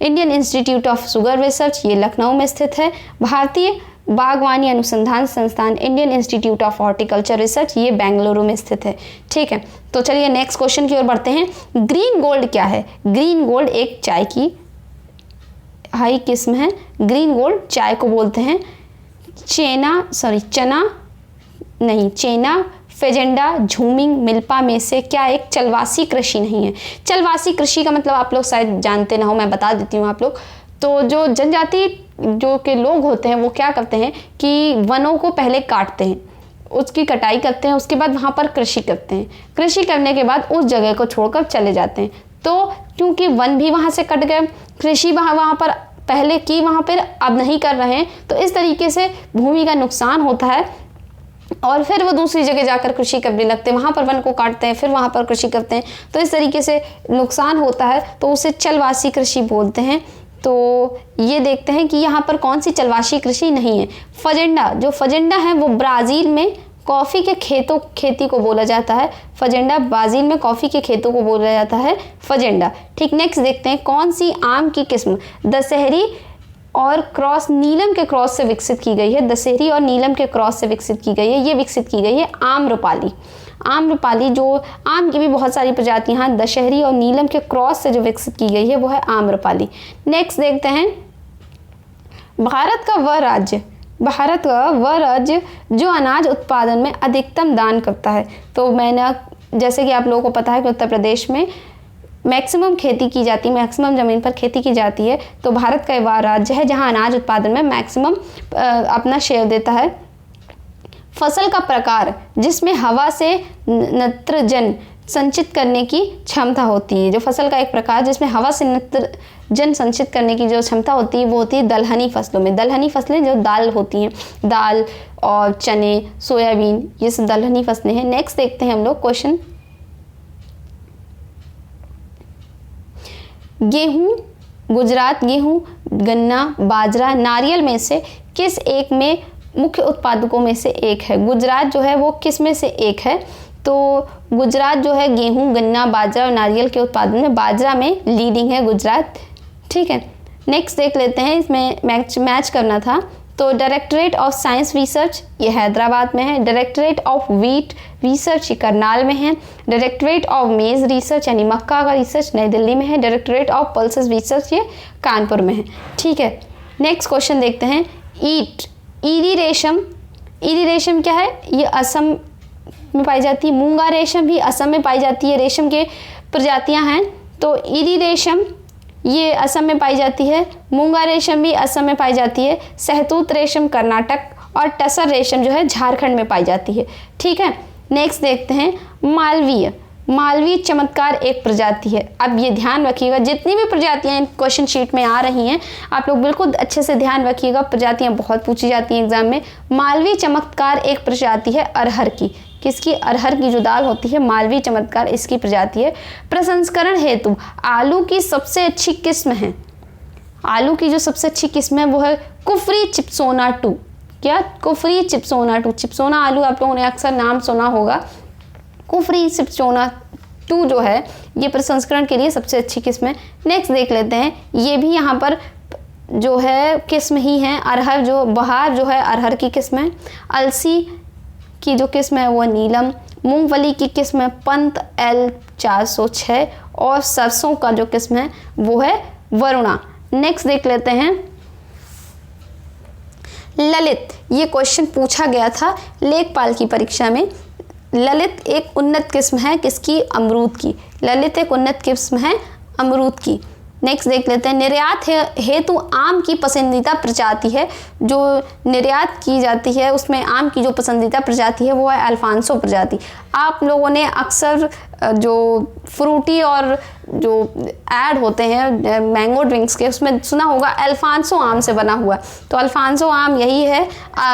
Indian institute of sugar research ये लखनऊ में स्थित है। भारतीय बागवानी अनुसंधान संस्थान Indian institute of horticulture research ये बेंगलुरु में स्थित है। ठीक है, तो चलिए नेक्स्ट क्वेश्चन की ओर बढ़ते हैं। ग्रीन गोल्ड क्या है? ग्रीन गोल्ड एक चाय की हाई किस्म है। ग्रीन गोल्ड चाय को बोलते हैं चेना फेजेंडा झूमिंग मिल्पा में से क्या एक चलवासी कृषि नहीं है? चलवासी कृषि का मतलब आप लोग शायद जानते ना हो, मैं बता देती हूँ आप लोग। तो जो जनजाति जो के लोग होते हैं वो क्या करते हैं कि वनों को पहले काटते हैं, उसकी कटाई करते हैं, उसके बाद वहाँ पर कृषि करते हैं। कृषि करने के बाद उस जगह को छोड़कर चले जाते हैं। तो क्योंकि वन भी वहाँ से कट गए, कृषि वहाँ पर पहले की वहाँ पर अब नहीं कर रहे हैं, तो इस तरीके से भूमि का नुकसान होता है और फिर वो दूसरी जगह जाकर कृषि करने लगते हैं, वहाँ पर वन को काटते हैं, फिर वहाँ पर कृषि करते हैं, तो इस तरीके से नुकसान होता है, तो उसे चलवासी कृषि बोलते हैं। तो ये देखते हैं कि यहाँ पर कौन सी चलवासी कृषि नहीं है। फजेंडा, जो फजेंडा है वो ब्राज़ील में कॉफ़ी के खेती को बोला जाता है फजेंडा। ब्राज़ील में कॉफ़ी के खेतों को बोला जाता है फजेंडा। ठीक, नेक्स्ट देखते हैं कौन सी आम की किस्म दशहरी और क्रॉस नीलम के क्रॉस से विकसित की गई है। दशहरी और नीलम के क्रॉस से विकसित की गई है। ये विकसित की गई है आम्रपाली। आम्रपाली, जो आम की भी बहुत सारी प्रजातियां हैं, दशहरी और नीलम के क्रॉस से जो विकसित की गई है वो है आम्रपाली। नेक्स्ट देखते हैं भारत का वह राज्य जो अनाज उत्पादन में अधिकतम दान करता है। तो मैंने, जैसे कि आप लोगों को पता है कि उत्तर प्रदेश में मैक्सिमम खेती की जाती है, मैक्सिमम ज़मीन पर खेती की जाती है। तो भारत का वह राज्य है जहां अनाज उत्पादन में मैक्सिमम अपना शेयर देता है। फसल का प्रकार जिसमें हवा से नाइट्रोजन संचित करने की क्षमता होती है। जो फसल का एक प्रकार जिसमें हवा से नाइट्रोजन संचित करने की जो क्षमता होती है वो होती है दलहनी फसलों में। दलहनी फसलें जो दाल होती हैं, दाल और चने, सोयाबीन, ये सब दलहनी फसलें हैं। नेक्स्ट देखते हैं हम लोग क्वेश्चन, गेहूं, गुजरात गेहूं, गन्ना, बाजरा, नारियल में से किस एक में मुख्य उत्पादकों में से एक है। गुजरात जो है वो किस में से एक है। तो गुजरात जो है गेहूं, गन्ना, बाजरा और नारियल के उत्पादन में बाजरा में लीडिंग है गुजरात। ठीक है, नेक्स्ट देख लेते हैं, इसमें मैच करना था। तो डायरेक्टरेट ऑफ साइंस रिसर्च ये हैदराबाद में है। डायरेक्टरेट ऑफ व्हीट रिसर्च ये करनाल में है। डायरेक्टरेट ऑफ मेज रिसर्च यानी मक्का का रिसर्च नई दिल्ली में है। डायरेक्टरेट ऑफ पल्सेस रिसर्च ये कानपुर में है। ठीक है, नेक्स्ट क्वेश्चन देखते हैं, ईरी रेशम क्या है, ये असम में पाई जाती है। मूंगा रेशम भी असम में पाई जाती है। रेशम के प्रजातियां हैं। तो ईरी रेशम ये असम में पाई जाती है। मूंगा रेशम भी असम में पाई जाती है। सहतूत रेशम कर्नाटक और टसर रेशम जो है झारखंड में पाई जाती है। ठीक है, नेक्स्ट देखते हैं मालवीय चमत्कार एक प्रजाति है। अब ये ध्यान रखिएगा, जितनी भी प्रजातियां क्वेश्चन शीट में आ रही हैं आप लोग बिल्कुल अच्छे से ध्यान रखिएगा, प्रजातियां बहुत पूछी जाती हैं एग्जाम में। मालवीय चमत्कार एक प्रजाति है अरहर की। किसकी? अरहर की जो दाल होती है, मालवीय चमत्कार इसकी प्रजाति है। प्रसंस्करण हेतु आलू की सबसे अच्छी किस्म है। आलू की जो सबसे अच्छी किस्म है वो है कुफरी चिप्सोना 2। क्या? कुफरी चिप्सोना 2। चिप्सोना आलू आप लोगों ने अक्सर नाम सुना होगा। कुफरी चिप्सोना 2 जो है ये प्रसंस्करण के लिए सबसे अच्छी किस्म है। नेक्स्ट देख लेते हैं, ये भी यहाँ पर जो है किस्म ही है। अरहर जो बहार जो है अरहर की किस्म है। अलसी की जो किस्म है वो नीलम। मूंगफली की किस्म है पंत L 406 और सरसों का जो किस्म है वो है वरुणा। नेक्स्ट देख लेते हैं ललित। ये क्वेश्चन पूछा गया था लेखपाल की परीक्षा में। ललित एक उन्नत किस्म है किसकी? अमरूद की। ललित एक उन्नत किस्म है अमरूद की। नेक्स्ट देख लेते हैं, निर्यात हेतु आम की पसंदीदा प्रजाति है। जो निर्यात की जाती है उसमें आम की जो पसंदीदा प्रजाति है वो है अल्फांसो प्रजाति। आप लोगों ने अक्सर जो फ्रूटी और जो ऐड होते हैं मैंगो ड्रिंक्स के उसमें सुना होगा अल्फांसो आम से बना हुआ। तो अल्फांसो आम यही है,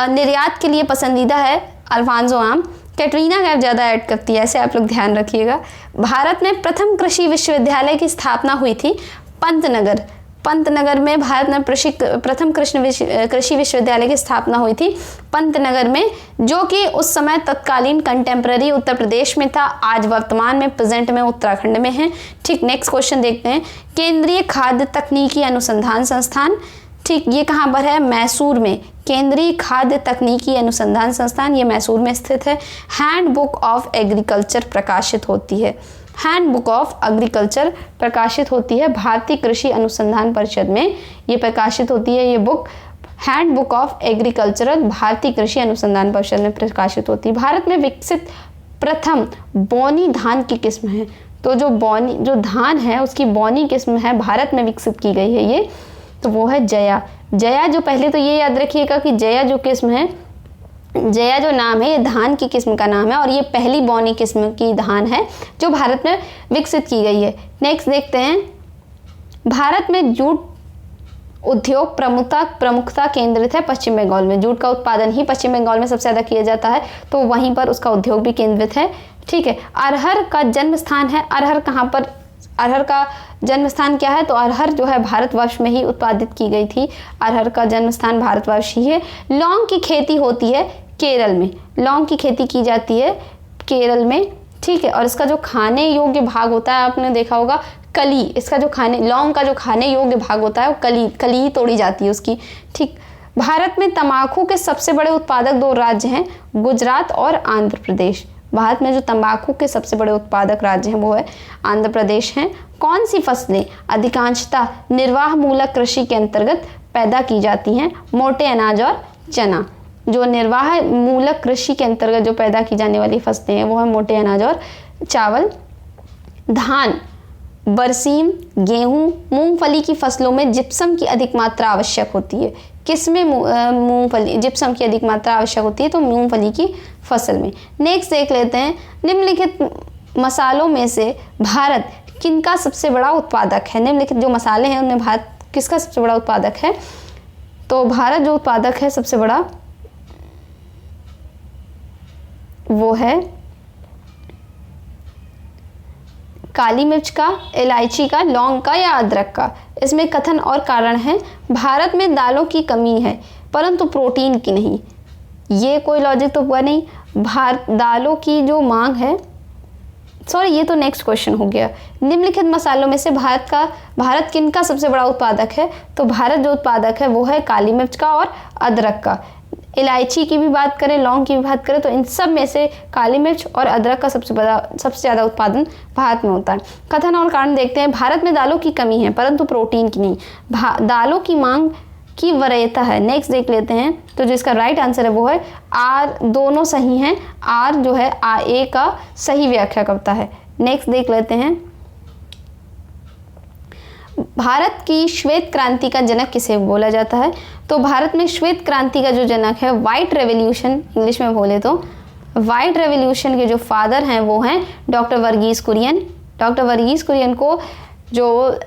निर्यात के लिए पसंदीदा है अल्फांसो आम। कैटरीना कैफ ज़्यादा ऐड करती है, ऐसे आप लोग ध्यान रखिएगा। भारत में प्रथम कृषि विश्वविद्यालय की स्थापना हुई थी पंतनगर में। भारत में प्रथम कृषि विश्वविद्यालय की स्थापना हुई थी पंतनगर में, जो कि उस समय तत्कालीन कंटेम्प्रेरी उत्तर प्रदेश में था। आज वर्तमान में प्रेजेंट में उत्तराखंड में है। ठीक, नेक्स्ट क्वेश्चन देखते हैं, केंद्रीय खाद्य तकनीकी अनुसंधान संस्थान। ठीक, ये कहाँ पर है? मैसूर में। केंद्रीय खाद्य तकनीकी अनुसंधान संस्थान ये मैसूर में स्थित है। हैंडबुक ऑफ एग्रीकल्चर प्रकाशित होती है। हैंडबुक ऑफ एग्रीकल्चर प्रकाशित होती है भारतीय कृषि अनुसंधान परिषद में ये प्रकाशित होती है। ये बुक हैंडबुक ऑफ एग्रीकल्चरल भारतीय कृषि अनुसंधान परिषद में प्रकाशित होती है। भारत में विकसित प्रथम बौनी धान की किस्म है। तो जो धान है उसकी बौनी किस्म है भारत में विकसित की गई है ये, तो वो है जया। जया जो पहले तो ये याद रखिएगा कि जया जो किस्म है, जया जो नाम है ये धान की किस्म का नाम है और ये पहली बौनी किस्म की धान है जो भारत में विकसित की गई है। नेक्स्ट देखते हैं, भारत में जूट उद्योग प्रमुखता केंद्रित है पश्चिम बंगाल में। जूट का उत्पादन ही पश्चिम बंगाल में सबसे ज़्यादा किया जाता है, तो वहीं पर उसका उद्योग भी केंद्रित है। ठीक है, अरहर का जन्म स्थान है। अरहर कहाँ पर? अरहर का जन्म स्थान क्या है? तो अरहर जो है भारतवर्ष में ही उत्पादित की गई थी। अरहर का जन्म स्थान भारतवर्ष ही है। लौंग की खेती होती है केरल में। लौंग की खेती की जाती है केरल में, ठीक है। और इसका जो खाने योग्य भाग होता है, आपने देखा होगा कली, इसका जो लौंग का जो खाने योग्य भाग होता है वो कली ही तोड़ी जाती है उसकी, ठीक। भारत में तंबाकू के सबसे बड़े उत्पादक 2 राज्य हैं, गुजरात और आंध्र प्रदेश। भारत में जो तंबाकू के सबसे बड़े उत्पादक राज्य हैं वो है आंध्र प्रदेश हैं। कौन सी फसलें अधिकांशतः निर्वाह मूलक कृषि के अंतर्गत पैदा की जाती हैं? मोटे अनाज और चना। जो निर्वाह मूलक कृषि के अंतर्गत जो पैदा की जाने वाली फसलें हैं वो है मोटे अनाज और चावल। धान, बरसीम, गेहूं, मूंगफली की फसलों में जिप्सम की अधिक मात्रा आवश्यक होती है। किसमें मूंगफली जिप्सम की अधिक मात्रा आवश्यक होती है? तो मूंगफली की फसल में। नेक्स्ट देख लेते हैं, निम्नलिखित मसालों में से भारत किनका सबसे बड़ा उत्पादक है? निम्नलिखित जो मसाले हैं उनमें भारत किसका सबसे बड़ा उत्पादक है? तो भारत जो उत्पादक है सबसे बड़ा वो है काली मिर्च का, इलायची का, लौंग का या अदरक का। इसमें कथन और कारण है, भारत में दालों की कमी है परंतु प्रोटीन की नहीं। ये कोई लॉजिक तो हुआ नहीं। दालों की जो मांग है, सॉरी ये तो नेक्स्ट क्वेश्चन हो गया। निम्नलिखित मसालों में से भारत किनका सबसे बड़ा उत्पादक है? तो भारत जो उत्पादक है वो है काली मिर्च का और अदरक का। इलायची की भी बात करें, लौंग की भी बात करें तो इन सब में से काली मिर्च और अदरक का सबसे ज़्यादा उत्पादन भारत में होता है। कथन और कारण देखते हैं, भारत में दालों की कमी है परंतु प्रोटीन की नहीं। दालों की मांग की वरीयता है। नेक्स्ट देख लेते हैं, तो जो इसका राइट आंसर है वो है आर। दोनों सही हैं। आर जो है ए का सही व्याख्या करता है। नेक्स्ट देख लेते हैं, भारत की श्वेत क्रांति का जनक किसे बोला जाता है? तो भारत में श्वेत क्रांति का जो जनक है, व्हाइट रेवोल्यूशन इंग्लिश में बोले तो, व्हाइट रेवोल्यूशन के जो फादर हैं वो हैं डॉक्टर वर्गीस कुरियन। डॉक्टर वर्गीस कुरियन को जो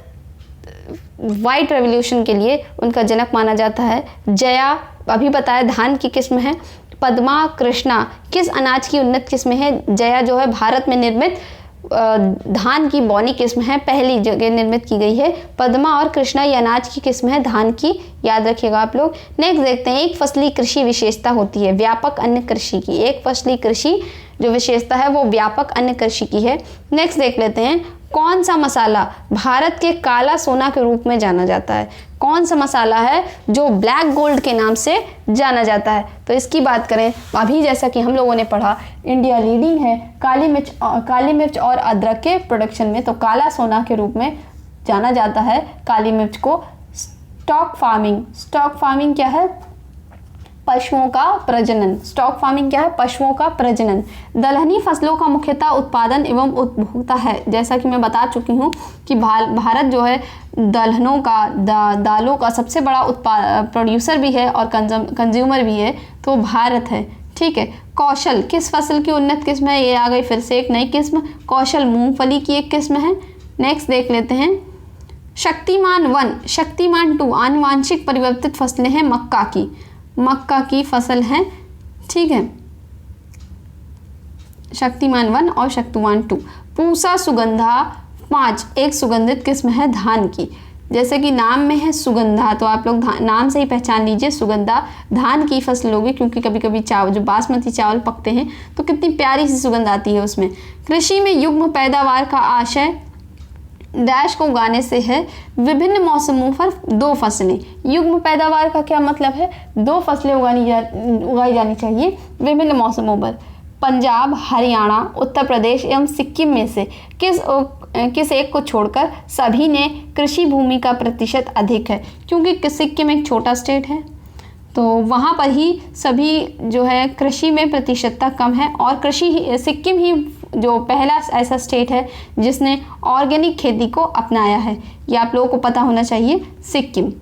व्हाइट रेवोल्यूशन के लिए उनका जनक माना जाता है। जया अभी बताया धान की किस्म है। पद्मा, कृष्णा किस अनाज की उन्नत किस्म है? जया जो है भारत में निर्मित धान की बौनी किस्म है, पहली जगह निर्मित की गई है। पद्मा और कृष्णा ये अनाज की किस्म है धान की, याद रखिएगा आप लोग। नेक्स्ट देखते हैं, एक फसली कृषि विशेषता होती है व्यापक अन्य कृषि की। एक फसली कृषि जो विशेषता है वो व्यापक अन्य कृषि की है। नेक्स्ट देख लेते हैं, कौन सा मसाला भारत के काला सोना के रूप में जाना जाता है? कौन सा मसाला है जो ब्लैक गोल्ड के नाम से जाना जाता है? तो इसकी बात करें, अभी जैसा कि हम लोगों ने पढ़ा, इंडिया लीडिंग है काली मिर्च और अदरक के प्रोडक्शन में, तो काला सोना के रूप में जाना जाता है काली मिर्च को। स्टॉक फार्मिंग क्या है? पशुओं का प्रजनन। स्टॉक फार्मिंग क्या है? पशुओं का प्रजनन। दलहनी फसलों का मुख्यतः उत्पादन एवं उपभोक्ता है। जैसा कि मैं बता चुकी हूँ कि भारत जो है दलहनों का दालों का सबसे बड़ा प्रोड्यूसर भी है और कंज्यूमर भी है, तो भारत है, ठीक है। कौशल किस फसल की उन्नत किस्म है? ये आ गई फिर से एक नई किस्म, कौशल मूंगफली की एक किस्म है। नेक्स्ट देख लेते हैं, शक्तिमान 1, शक्तिमान 2 आनुवांशिक परिवर्तित फसलें हैं मक्का की फसल है, ठीक है। शक्तिमान 1 और शक्तिमान 2। पूसा सुगंधा 5 एक सुगंधित किस्म है धान की। जैसे कि नाम में है सुगंधा, तो आप लोग नाम से ही पहचान लीजिए सुगंधा धान की फसल होगी, क्योंकि कभी कभी चावल जो बासमती चावल पकते हैं तो कितनी प्यारी सी सुगंध आती है उसमें। कृषि में युग्म पैदावार का आशय डैश को उगाने से है विभिन्न मौसमों पर 2 फसलें। युग्म पैदावार का क्या मतलब है? 2 फसलें उगाई जानी चाहिए विभिन्न मौसमों पर। पंजाब, हरियाणा, उत्तर प्रदेश एवं सिक्किम में से किस एक को छोड़कर सभी ने कृषि भूमि का प्रतिशत अधिक है? क्योंकि सिक्किम एक छोटा स्टेट है तो वहाँ पर ही सभी जो है कृषि में प्रतिशतता कम है, और सिक्किम ही जो पहला ऐसा स्टेट है जिसने ऑर्गेनिक खेती को अपनाया है। ये आप लोगों को पता होना चाहिए, सिक्किम।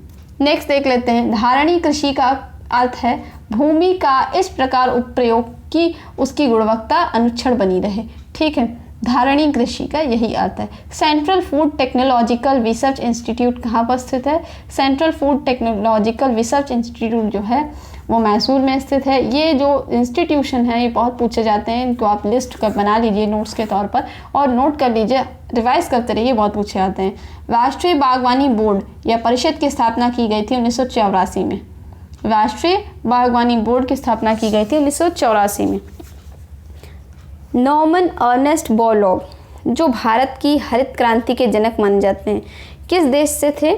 नेक्स्ट देख लेते हैं, धारणी कृषि का अर्थ है भूमि का इस प्रकार उपप्रयोग कि उसकी गुणवत्ता अनुक्षण बनी रहे, ठीक है। धारणी कृषि का यही अर्थ है। Central food technological research institute कहाँ पर स्थित है? Central food technological research institute जो है वो मैसूर में स्थित है। ये जो इंस्टीट्यूशन है ये बहुत पूछे जाते हैं, इनको आप लिस्ट कर बना लीजिए नोट्स के तौर पर और नोट कर लीजिए, रिवाइज करते रहिए, बहुत पूछे जाते हैं। राष्ट्रीय बागवानी बोर्ड या परिषद की स्थापना की गई थी 1984 में। राष्ट्रीय बागवानी बोर्ड की स्थापना की गई थी 1984 में। नॉर्मन अर्नेस्ट बोरलॉग, जो भारत की हरित क्रांति के जनक माने जाते हैं, किस देश से थे?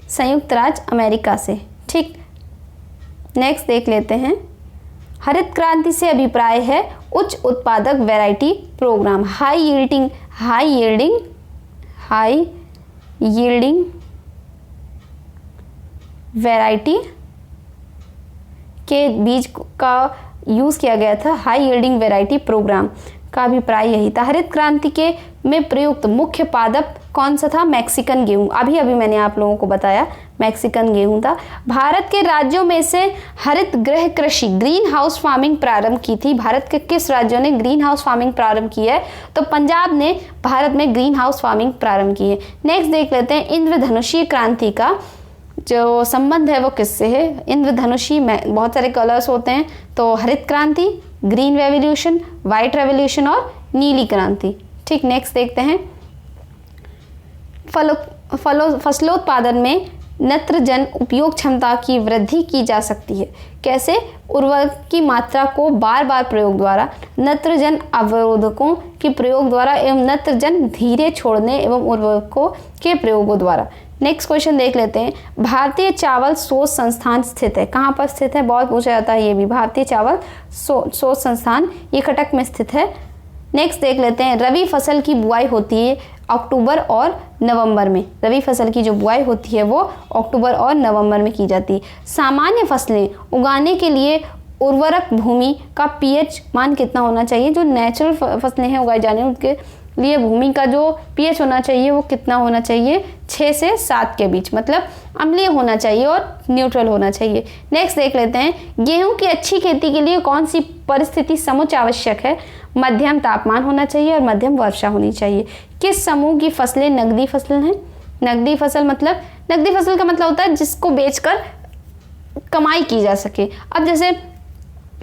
संयुक्त राज्य अमेरिका से। ठीक, नेक्स्ट देख लेते हैं। हरित क्रांति से अभिप्राय है उच्च उत्पादक variety programme, high yielding variety के बीज का यूज़ किया गया था। हाई यील्डिंग वैरायटी प्रोग्राम का अभिप्राय यही था। हरित क्रांति के में प्रयुक्त मुख्य पादप कौन सा था? मैक्सिकन गेहूं। अभी मैंने आप लोगों को बताया मैक्सिकन गेहूं था। भारत के राज्यों में से हरित गृह कृषि ग्रीन हाउस फार्मिंग प्रारंभ की थी। भारत के किस राज्यों ने ग्रीन हाउस फार्मिंग प्रारंभ की है? तो पंजाब ने भारत में ग्रीन हाउस फार्मिंग प्रारंभ की है। नेक्स्ट देख लेते हैं, इंद्रधनुषीय क्रांति का जो संबंध है वो किससे है? इंद्रधनुषी में बहुत सारे कलर्स होते हैं, तो हरित क्रांति, ग्रीन रेवोल्यूशन, वाइट रेवोल्यूशन और नीली क्रांति। ठीक, नेक्स्ट देखते हैं। फसलोत्पादन में नत्रजन उपयोग क्षमता की वृद्धि की जा सकती है। कैसे? उर्वरक की मात्रा को बार बार प्रयोग द्वारा, नत्रजन अवरोधकों के प्रयोग द्वारा एवं नत्रजन धीरे छोड़ने एवं उर्वरकों के प्रयोगों द्वारा। नेक्स्ट क्वेश्चन देख लेते हैं। भारतीय चावल शोध संस्थान स्थित है, कहाँ पर स्थित है? बहुत पूछा जाता है ये भी। भारतीय चावल शोध संस्थान ये कटक में स्थित है। नेक्स्ट देख लेते हैं। रबी फसल की बुआई होती है अक्टूबर और नवंबर में। रबी फसल की जो बुआई होती है वो अक्टूबर और नवंबर में की जाती है। सामान्य फसलें उगाने के लिए उर्वरक भूमि का पीएच मान कितना होना चाहिए? जो नेचुरल फसलें हैं उगाई जाने उनके लिए भूमि का जो पीएच होना चाहिए वो कितना होना चाहिए? 6 से 7 के बीच, मतलब अम्लीय होना चाहिए और न्यूट्रल होना चाहिए। नेक्स्ट देख लेते हैं। गेहूं की अच्छी खेती के लिए कौन सी परिस्थिति समुच्च आवश्यक है? मध्यम तापमान होना चाहिए और मध्यम वर्षा होनी चाहिए। किस समूह की फसलें नगदी फसल हैं? नगदी फसल का मतलब होता है जिसको बेचकर कमाई की जा सके। अब जैसे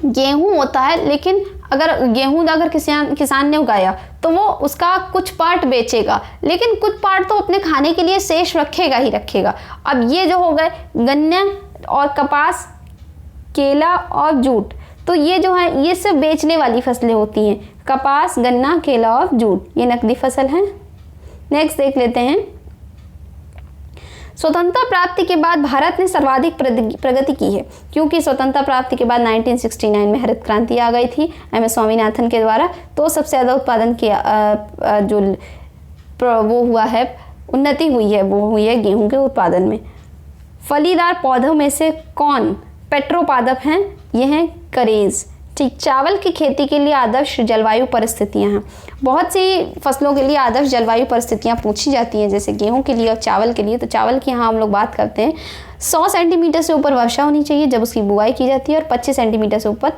गेहूं होता है, लेकिन अगर किसान ने उगाया तो वो उसका कुछ पार्ट बेचेगा, लेकिन कुछ पार्ट तो अपने खाने के लिए शेष रखेगा ही रखेगा। अब ये जो हो गए गन्ना और कपास, केला और जूट, तो ये जो है ये सब बेचने वाली फसलें होती हैं। कपास, गन्ना, केला और जूट ये नकदी फसल हैं। नेक्स्ट देख लेते हैं। स्वतंत्रता प्राप्ति के बाद भारत ने सर्वाधिक प्रगति की है, क्योंकि स्वतंत्रता प्राप्ति के बाद 1969 में हरित क्रांति आ गई थी एम एस स्वामीनाथन के द्वारा। तो सबसे ज़्यादा उत्पादन किया जो वो हुआ है, उन्नति हुई है, वो हुई है गेहूं के उत्पादन में। फलीदार पौधों में से कौन पेट्रोपादप हैं? ये हैं करेज। ठीक, चावल की खेती के लिए आदर्श जलवायु परिस्थितियां हैं। बहुत सी फसलों के लिए आदर्श जलवायु परिस्थितियां पूछी जाती हैं, जैसे गेहूं के लिए और चावल के लिए। तो चावल की यहाँ हम लोग बात करते हैं। 100 सेंटीमीटर से ऊपर वर्षा होनी चाहिए जब उसकी बुआई की जाती है, और 25 सेंटीमीटर से ऊपर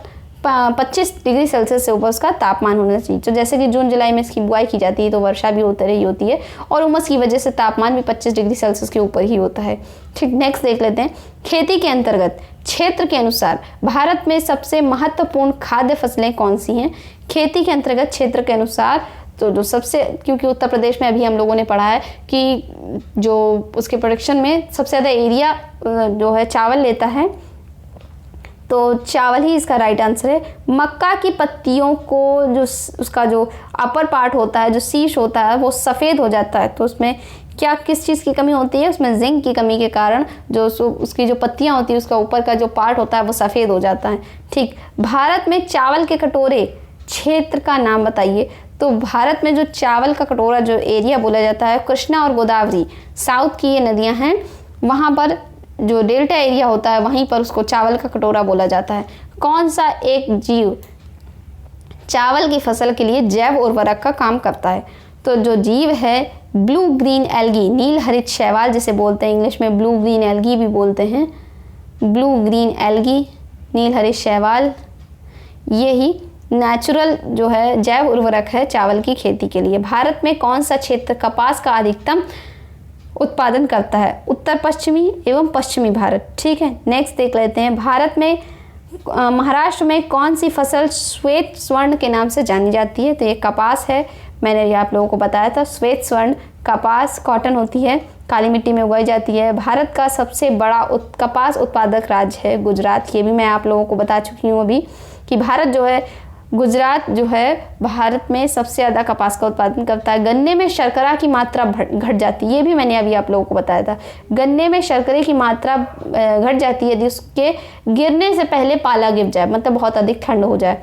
25 डिग्री सेल्सियस से ऊपर उसका तापमान होना चाहिए। तो जैसे कि जून जुलाई में इसकी बुआई की जाती है तो वर्षा भी होती रही होती है, और उमस की वजह से तापमान भी 25 डिग्री सेल्सियस के ऊपर ही होता है। ठीक, नेक्स्ट देख लेते हैं। खेती के अंतर्गत क्षेत्र के अनुसार भारत में सबसे महत्वपूर्ण खाद्य फसलें कौन सी हैं? खेती के अंतर्गत क्षेत्र के अनुसार तो जो सबसे, क्योंकि उत्तर प्रदेश में अभी हम लोगों ने पढ़ा है कि जो उसके प्रोडक्शन में सबसे ज़्यादा एरिया जो है चावल लेता है, तो चावल ही इसका राइट आंसर है। मक्का की पत्तियों को जो उसका जो अपर पार्ट होता है, जो शीश होता है, वो सफ़ेद हो जाता है। तो उसमें किस चीज़ की कमी होती है? उसमें जिंक की कमी के कारण जो उसकी जो पत्तियां होती है, उसका ऊपर का जो पार्ट होता है वो सफ़ेद हो जाता है। ठीक, भारत में चावल के कटोरे क्षेत्र का नाम बताइए। तो भारत में जो चावल का कटोरा जो एरिया बोला जाता है, कृष्णा और गोदावरी साउथ की ये नदियाँ हैं, वहाँ पर जो डेल्टा एरिया होता है वहीं पर उसको चावल का कटोरा बोला जाता है। कौन सा एक जीव चावल की फसल के लिए जैव उर्वरक का काम करता है? तो जो जीव है ब्लू ग्रीन एल्गी, नील हरित शैवाल जिसे बोलते हैं, इंग्लिश में ब्लू ग्रीन एल्गी भी बोलते हैं। ब्लू ग्रीन एल्गी, नील हरित शैवाल, ये ही नेचुरल जो है जैव उर्वरक है चावल की खेती के लिए। भारत में कौन सा क्षेत्र कपास का अधिकतम उत्पादन करता है? उत्तर पश्चिमी एवं पश्चिमी भारत। ठीक है, नेक्स्ट देख लेते हैं। भारत में महाराष्ट्र में कौन सी फसल श्वेत स्वर्ण के नाम से जानी जाती है? तो ये कपास है, मैंने ये आप लोगों को बताया था। श्वेत स्वर्ण कपास कॉटन होती है, काली मिट्टी में उगाई जाती है। भारत का सबसे बड़ा कपास उत्पादक राज्य है गुजरात। ये भी मैं आप लोगों को बता चुकी हूँ अभी कि भारत जो है, गुजरात जो है भारत में सबसे ज़्यादा कपास का उत्पादन करता है। गन्ने में शर्करा की मात्रा घट जाती है, ये भी मैंने अभी आप लोगों को बताया था। गन्ने में शर्करे की मात्रा घट जाती है यदि उसके गिरने से पहले पाला गिर जाए, मतलब बहुत अधिक ठंड हो जाए।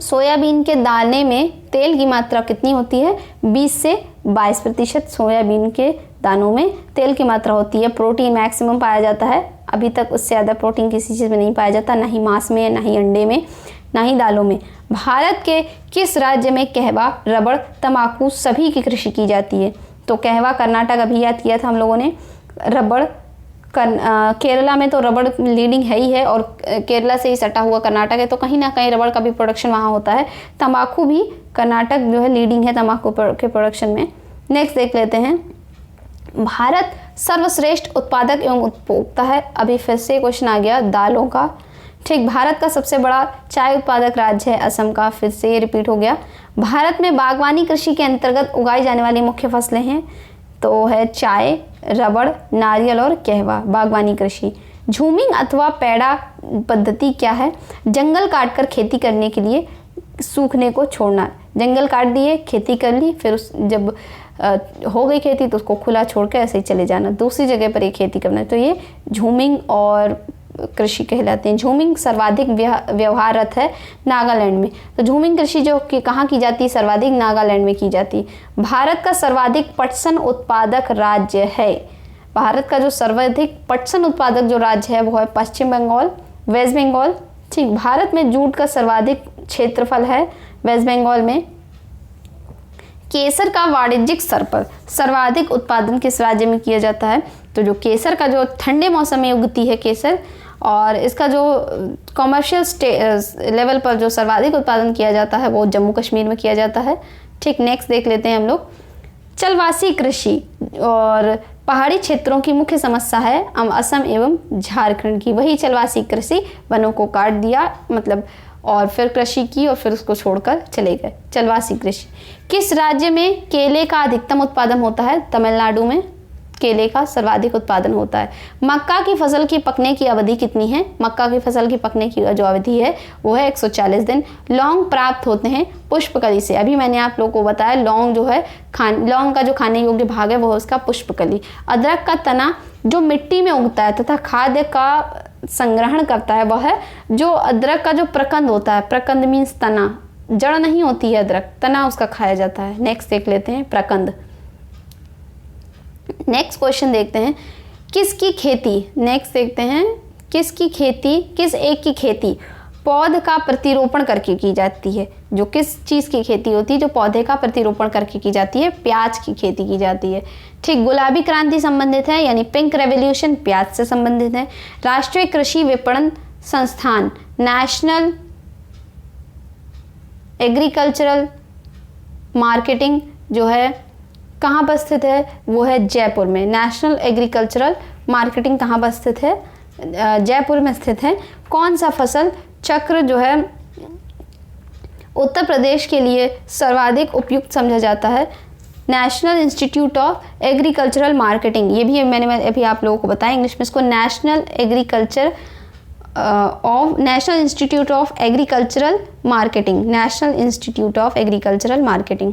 सोयाबीन के दाने में तेल की मात्रा कितनी होती है? 20 से 22% सोयाबीन के दानों में तेल की मात्रा होती है। प्रोटीन मैक्सिमम पाया जाता है, अभी तक उससे ज़्यादा प्रोटीन किसी चीज़ में नहीं पाया जाता, ना ही मांस में, ना ही अंडे में, ना ही दालों में। भारत के किस राज्य में कहवा, रबड़, तंबाकू सभी की कृषि की जाती है? तो कहवा कर्नाटक, अभी याद किया था हम लोगों ने। रबड़ केरला में तो रबड़ लीडिंग है ही है, और केरला से ही सटा हुआ कर्नाटक है, तो कहीं ना कहीं रबड़ का भी प्रोडक्शन वहाँ होता है। तंबाकू भी कर्नाटक जो है लीडिंग है तंबाकू के प्रोडक्शन में। नेक्स्ट देख लेते हैं, भारत सर्वश्रेष्ठ उत्पादक एवं उपभोक्ता है। अभी फिर से क्वेश्चन आ गया दालों का। ठीक, भारत का सबसे बड़ा चाय उत्पादक राज्य है असम का, फिर से ये रिपीट हो गया। भारत में बागवानी कृषि के अंतर्गत उगाई जाने वाली मुख्य फसलें हैं, तो है चाय, रबड़, नारियल और कहवा। बागवानी कृषि। झूमिंग अथवा पैड़ा पद्धति क्या है? जंगल काटकर खेती करने के लिए सूखने को छोड़ना। जंगल काट दिए, खेती कर ली, फिर जब हो गई खेती तो उसको खुला छोड़ के ऐसे ही चले जाना, दूसरी जगह पर ये खेती करना, तो ये झूमिंग और कृषि कहलाते हैं। झूमिंग सर्वाधिक व्यवहाररत है नागालैंड में। तो झूमिंग कृषि जो कि कहाँ की जाती है? सर्वाधिक नागालैंड में की जाती है। भारत का सर्वाधिक पटसन उत्पादक राज्य है। भारत का जो सर्वाधिक पटसन उत्पादक जो राज्य है वो है पश्चिम बंगाल, वेस्ट बंगाल। ठीक, भारत में जूट का सर्वाधिक क्षेत्रफल है वेस्ट बंगाल में। केसर का वाणिज्यिक स्तर पर सर्वाधिक उत्पादन किस राज्य में किया जाता है? तो जो केसर का जो ठंडे मौसम में उगती है केसर, और इसका जो कमर्शियल लेवल पर जो सर्वाधिक उत्पादन किया जाता है वो जम्मू कश्मीर में किया जाता है। ठीक, नेक्स्ट देख लेते हैं हम लोग, चलवासी कृषि और पहाड़ी क्षेत्रों की मुख्य समस्या है असम एवं झारखंड की। वही चलवासी कृषि, वनों को काट दिया मतलब, और फिर कृषि की और फिर उसको छोड़कर चले गए। चलवासी कृषि। किस राज्य में केले का अधिकतम उत्पादन होता है? तमिलनाडु में केले का सर्वाधिक उत्पादन होता है। मक्का की फसल की पकने की अवधि कितनी है? मक्का की फसल की पकने की जो अवधि है वो है 140 दिन। लौंग प्राप्त होते हैं पुष्पकली से। अभी मैंने आप लोगों को बताया लौंग जो है लौंग का जो खाने योग्य भाग है वो है उसका पुष्पकली। अदरक का तना जो मिट्टी में उगता है तथा खाद्य का संग्रहण करता है वह है जो अदरक का जो प्रकंद होता है। प्रकंद मीन्स तना, जड़ नहीं होती है अदरक, तना उसका खाया जाता है। नेक्स्ट देख लेते हैं प्रकंद। नेक्स्ट क्वेश्चन देखते हैं, किसकी खेती? नेक्स्ट देखते हैं, किसकी खेती, किस एक की खेती पौध का प्रतिरोपण करके की जाती है? जो किस चीज़ की खेती होती है जो पौधे का प्रतिरोपण करके की जाती है? प्याज की खेती की जाती है। ठीक, गुलाबी क्रांति संबंधित है यानी पिंक रेवोल्यूशन प्याज से संबंधित है। राष्ट्रीय कृषि विपणन संस्थान नेशनल एग्रीकल्चरल मार्केटिंग जो है कहाँ पर स्थित है? वो है जयपुर में। नेशनल एग्रीकल्चरल मार्केटिंग कहाँ पर स्थित है? जयपुर में स्थित है। कौन सा फसल चक्र जो है उत्तर प्रदेश के लिए सर्वाधिक उपयुक्त समझा जाता है? National institute of agricultural marketing. ये भी मैंने अभी आप लोगों को बताया, इंग्लिश में इसको national institute of agricultural marketing. National institute of agricultural marketing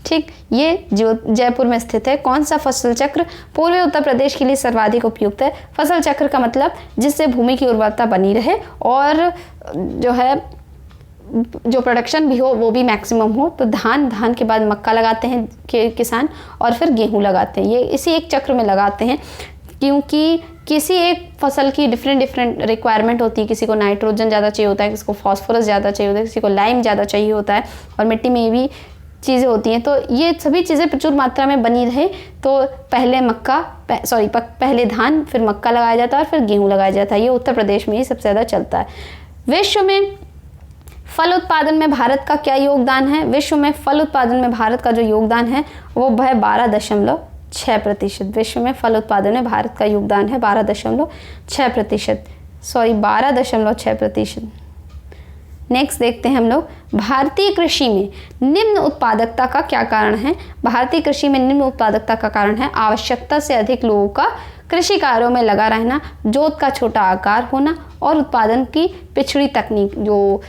ठीक, ये जो जयपुर में स्थित है। कौन सा फसल चक्र पूर्वी उत्तर प्रदेश के लिए सर्वाधिक उपयुक्त है? फसल चक्र का मतलब जिससे भूमि की उर्वरता बनी रहे और जो है जो प्रोडक्शन भी हो वो भी मैक्सिमम हो। तो धान के बाद मक्का लगाते हैं किसान और फिर गेहूं लगाते हैं। ये इसी एक चक्र में लगाते हैं क्योंकि किसी एक फसल की डिफरेंट रिक्वायरमेंट होती है। किसी को नाइट्रोजन ज़्यादा चाहिए होता है, किसी को फास्फोरस ज़्यादा चाहिए होता है, किसी को लाइम ज़्यादा चाहिए होता है, और मिट्टी में ये भी चीज़ें होती हैं। तो ये सभी चीज़ें प्रचुर मात्रा में बनी रहे तो पहले धान फिर मक्का लगाया जाता है और फिर गेहूँ लगाया जाता है। ये उत्तर प्रदेश में ही सबसे ज़्यादा चलता है। विश्व में फल उत्पादन में भारत का क्या योगदान है? विश्व में फल उत्पादन में भारत का जो योगदान है वो है 12.6%। विश्व में फल उत्पादन में भारत का योगदान है 12.6%। नेक्स्ट देखते हैं हम लोग, भारतीय कृषि में निम्न उत्पादकता का क्या कारण है। भारतीय कृषि में निम्न उत्पादकता का कारण है आवश्यकता से अधिक लोगों का कृषि कार्यों में लगा रहना, जोत का छोटा आकार होना और उत्पादन की पिछड़ी तकनीक, जो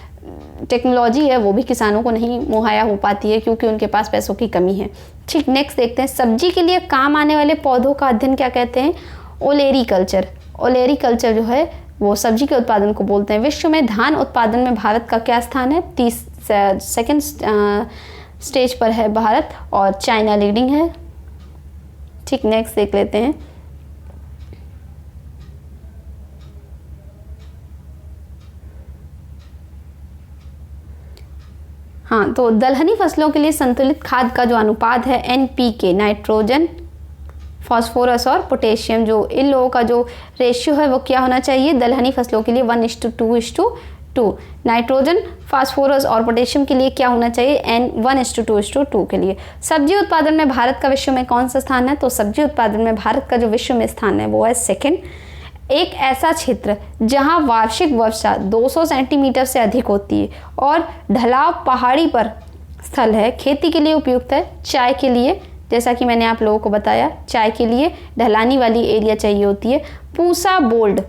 टेक्नोलॉजी है वो भी किसानों को नहीं मुहैया हो पाती है क्योंकि उनके पास पैसों की कमी है। ठीक, नेक्स्ट देखते हैं, सब्जी के लिए काम आने वाले पौधों का अध्ययन क्या कहते हैं। ओलेरीकल्चर। ओलेरीकल्चर जो है वो सब्जी के उत्पादन को बोलते हैं। विश्व में धान उत्पादन में भारत का क्या स्थान है। सेकंड स्टेज पर है भारत और चाइना लीडिंग है। ठीक, नेक्स्ट देख लेते हैं, हाँ, तो दलहनी फसलों के लिए संतुलित खाद का जो अनुपात है NPK, नाइट्रोजन, फास्फोरस और पोटेशियम, जो इन लोगों का जो रेशियो है वो क्या होना चाहिए दलहनी फसलों के लिए 1:2:2। नाइट्रोजन, फास्फोरस और पोटेशियम के लिए क्या होना चाहिए 1:2:2 के लिए। सब्जी उत्पादन में भारत का विश्व में कौन सा स्थान है। तो सब्जी उत्पादन में भारत का जो विश्व में स्थान है वो है सेकंड। एक ऐसा क्षेत्र जहां वार्षिक वर्षा 200 सेंटीमीटर से अधिक होती है और ढलाव पहाड़ी पर स्थल है, खेती के लिए उपयुक्त है। चाय के लिए, जैसा कि मैंने आप लोगों को बताया, चाय के लिए ढलानी वाली एरिया चाहिए होती है। पूसा बोल्ड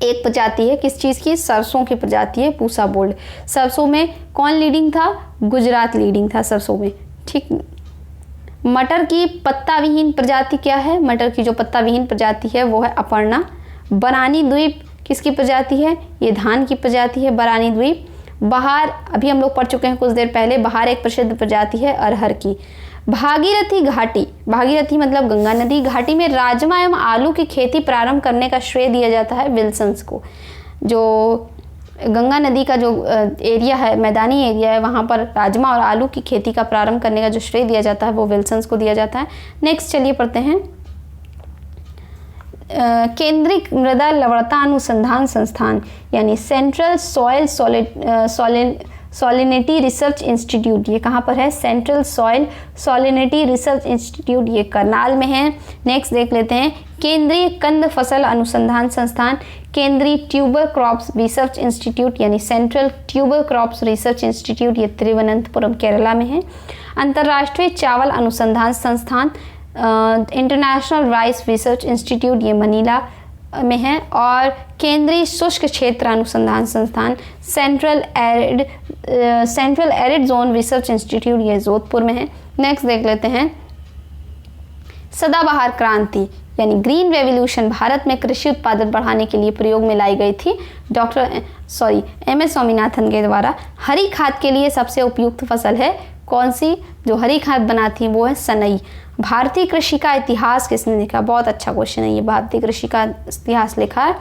एक प्रजाति है, किस चीज़ की, सरसों की प्रजाति है पूसा बोल्ड। सरसों में कौन लीडिंग था, गुजरात लीडिंग था सरसों में। ठीक, मटर की पत्ता विहीन प्रजाति क्या है। मटर की जो पत्ता विहीन प्रजाति है वो है अपर्णा। बरानी द्वीप किसकी प्रजाति है, ये धान की प्रजाति है बरानी द्वीप। बहार अभी हम लोग पढ़ चुके हैं कुछ देर पहले, बहार एक प्रसिद्ध प्रजाति है अरहर की। भागीरथी घाटी, भागीरथी मतलब गंगा नदी, घाटी में राजमा एवं आलू की खेती प्रारंभ करने का श्रेय दिया जाता है विल्सन्स को। जो गंगा नदी का जो एरिया है, मैदानी एरिया है, वहाँ पर राजमा और आलू की खेती का प्रारंभ करने का जो श्रेय दिया जाता है वो विल्सन्स को दिया जाता है। नेक्स्ट चलिए पढ़ते हैं, केंद्रीय मृदा लवणता अनुसंधान संस्थान यानी सेंट्रल सॉइल सॉलिनिटी रिसर्च इंस्टीट्यूट, ये कहाँ पर है, सेंट्रल सॉइल सॉलिनिटी रिसर्च इंस्टीट्यूट, ये करनाल में है। नेक्स्ट देख लेते हैं, केंद्रीय कंद फसल अनुसंधान संस्थान, केंद्रीय ट्यूबर क्रॉप्स रिसर्च इंस्टीट्यूट यानी central tuber crops research institute, ये तिरुवनंतपुरम केरला में है। अंतर्राष्ट्रीय चावल अनुसंधान संस्थान, इंटरनेशनल राइस रिसर्च इंस्टीट्यूट, ये मनीला में है। और केंद्रीय शुष्क क्षेत्र अनुसंधान संस्थान, central arid zone research institute, ये जोधपुर में है। नेक्स्ट देख लेते हैं, सदाबहार क्रांति यानी ग्रीन रेवोल्यूशन भारत में कृषि उत्पादन बढ़ाने के लिए प्रयोग में लाई गई थी MS स्वामीनाथन के द्वारा। हरी खाद के लिए सबसे उपयुक्त फसल है कौन सी, जो हरी खाद बनाती है वो है सनई। भारतीय कृषि का इतिहास किसने लिखा, बहुत अच्छा क्वेश्चन है ये, भारतीय कृषि का इतिहास लिखा है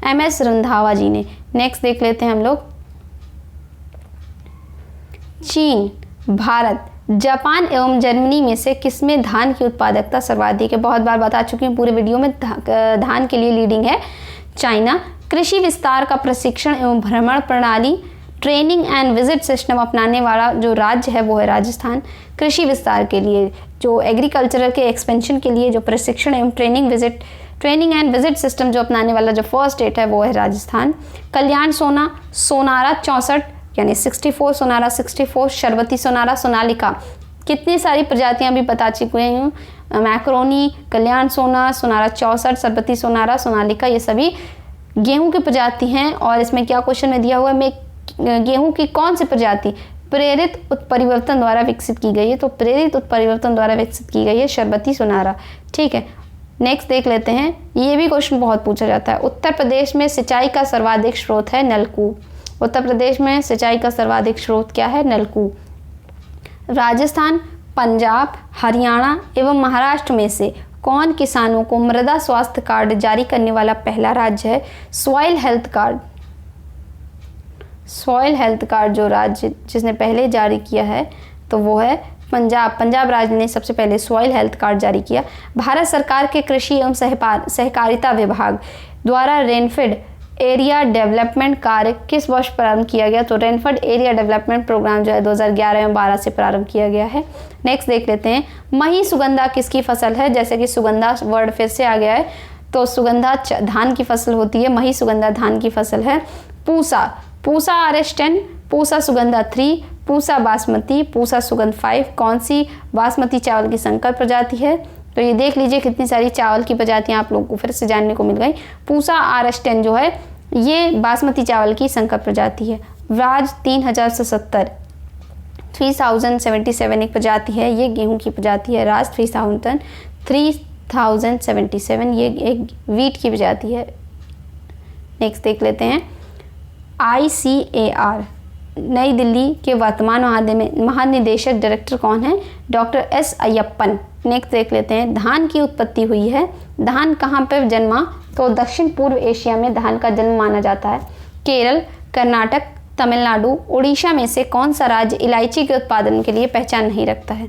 MS रंधावा जी ने। नेक्स्ट देख लेते हैं हम लोग, चीन, भारत, जापान एवं जर्मनी में से किसमें धान की उत्पादकता सर्वाधिक है। बहुत बार बता चुकी हूँ पूरे वीडियो में, धान के लिए लीडिंग है चाइना। कृषि विस्तार का प्रशिक्षण एवं भ्रमण प्रणाली, ट्रेनिंग एंड विजिट सिस्टम अपनाने वाला जो राज्य है वो है राजस्थान। कृषि विस्तार के लिए, जो एग्रीकल्चरल के एक्सपेंशन के लिए जो प्रशिक्षण एवं ट्रेनिंग एंड विजिट सिस्टम जो अपनाने वाला जो फर्स्ट स्टेट है वो है राजस्थान। कल्याण सोनारा 64 यानी 64, सोनारा 64, शरबती सोनारा, सोनालिका, कितनी सारी प्रजातियां भी बता चुके हूँ, मैक्रोनी, कल्याण सोनारा 64, शरबती सोनारा, सोनालिका, ये सभी गेहूं की प्रजाति हैं। और इसमें क्या क्वेश्चन में दिया हुआ है, गेहूं की कौन सी प्रजाति प्रेरित उत्परिवर्तन द्वारा विकसित की गई है, तो प्रेरित उत्परिवर्तन द्वारा विकसित की गई है शरबती सोनारा। ठीक है, नेक्स्ट देख लेते हैं, ये भी क्वेश्चन बहुत पूछा जाता है। उत्तर प्रदेश में सिंचाई का सर्वाधिक स्रोत है नलकूप। उत्तर प्रदेश में सिंचाई का सर्वाधिक स्रोत क्या है, नलकूप। राजस्थान, पंजाब, हरियाणा एवं महाराष्ट्र में से कौन किसानों को मृदा स्वास्थ्य कार्ड जारी करने वाला पहला राज्य है, soil health card. Soil health card जो राज्य जिसने पहले जारी किया है तो वो है पंजाब राज्य ने सबसे पहले सॉइल हेल्थ कार्ड जारी किया। भारत सरकार के कृषि एवं सहकारिता विभाग द्वारा रेनफेड एरिया डेवलपमेंट कार्य किस वर्ष प्रारंभ किया गया, तो रेनफेड एरिया डेवलपमेंट प्रोग्राम जो है 2011 एवं 12 से प्रारंभ किया गया है। नेक्स्ट देख लेते हैं, मही सुगंधा किसकी फसल है, जैसे कि सुगंधा वर्ड फिर से आ गया है, तो सुगंधा धान की फसल होती है, मही सुगंधा धान की फसल है। पूसा RS10, पूसा सुगंधा 3, पूसा बासमती, पूसा सुगंध 5 कौन सी बासमती चावल की संकर प्रजाति है? तो ये देख लीजिए कितनी सारी चावल की प्रजातियां आप लोगों को फिर से जानने को मिल गई। पूसा RS10 जो है ये बासमती चावल की संकर प्रजाति है। राज 3070 3077 एक प्रजाति है, ये गेहूं की प्रजाति है। राज 3077 ये एक वीट की प्रजाति है। नेक्स्ट देख लेते हैं ICAR नई दिल्ली के वर्तमान महानिदेशक डायरेक्टर कौन है? Doctor S Ayyappan. नेक्स्ट देख लेते हैं धान की उत्पत्ति हुई है। धान कहाँ पर जन्मा? तो दक्षिण पूर्व एशिया में धान का जन्म माना जाता है। केरल, कर्नाटक, तमिलनाडु, उड़ीसा में से कौन सा राज्य इलायची के उत्पादन के लिए पहचान नहीं रखता है?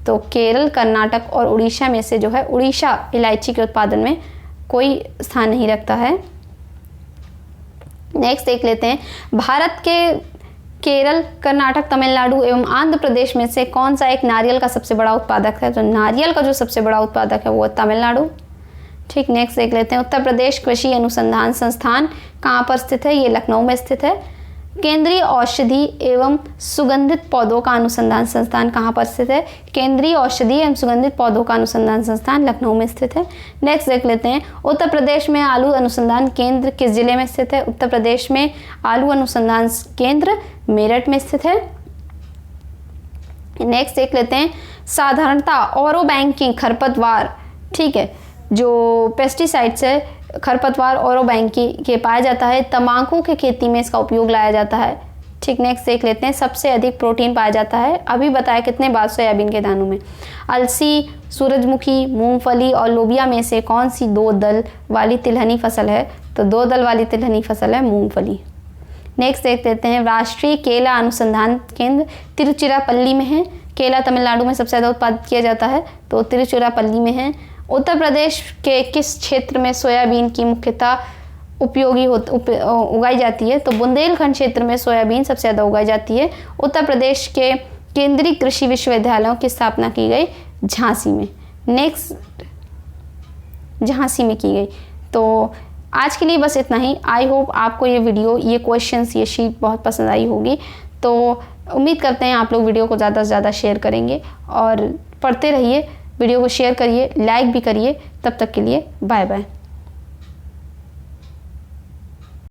तो केरल, कर्नाटक और उड़ीसा में से जो है उड़ीसा इलायची के उत्पादन में कोई स्थान नहीं रखता है। नेक्स्ट देख लेते हैं भारत के केरल, कर्नाटक, तमिलनाडु एवं आंध्र प्रदेश में से कौन सा एक नारियल का सबसे बड़ा उत्पादक है? तो नारियल का जो सबसे बड़ा उत्पादक है वो है तमिलनाडु। ठीक, नेक्स्ट देख लेते हैं उत्तर प्रदेश कृषि अनुसंधान संस्थान कहाँ पर स्थित है? ये लखनऊ में स्थित है। केंद्रीय औषधि एवं सुगंधित पौधों का अनुसंधान संस्थान कहाँ पर स्थित है? केंद्रीय औषधि एवं सुगंधित पौधों का अनुसंधान संस्थान लखनऊ में स्थित है। नेक्स्ट देख लेते हैं उत्तर प्रदेश में आलू अनुसंधान केंद्र किस जिले में स्थित है? उत्तर प्रदेश में आलू अनुसंधान केंद्र मेरठ में स्थित है। नेक्स्ट देख लेते हैं साधारणता ऑरो बैंकिंग खरपतवार, ठीक है, जो पेस्टिसाइड्स है खरपतवार और बैंकी के पाया जाता है। तंबाकू की खेती में इसका उपयोग लाया जाता है। ठीक, नेक्स्ट देख लेते हैं सबसे अधिक प्रोटीन पाया जाता है। अभी बताया कितने बार? सोयाबीन के दानों में। अलसी, सूरजमुखी, मूंगफली और लोबिया में से कौन सी 2 दल वाली तिलहनी फसल है? तो 2 दल वाली तिलहनी फसल है मूंगफली। नेक्स्ट देख लेते हैं राष्ट्रीय केला अनुसंधान केंद्र तिरुचिरापल्ली में है। केला तमिलनाडु में सबसे ज़्यादा उत्पादित किया जाता है, तो तिरुचिरापल्ली में है। उत्तर प्रदेश के किस क्षेत्र में सोयाबीन की मुख्यतः उगाई जाती है? तो बुंदेलखंड क्षेत्र में सोयाबीन सबसे ज़्यादा उगाई जाती है। उत्तर प्रदेश के केंद्रीय कृषि विश्वविद्यालयों की स्थापना की गई झांसी में। नेक्स्ट झांसी में की गई। तो आज के लिए बस इतना ही। आई होप आपको ये वीडियो, ये क्वेश्चंस, ये शीट बहुत पसंद आई होगी। तो उम्मीद करते हैं आप लोग वीडियो को ज़्यादा से ज़्यादा शेयर करेंगे और पढ़ते रहिए, वीडियो को शेयर करिए, लाइक भी करिए। तब तक के लिए बाय बाय।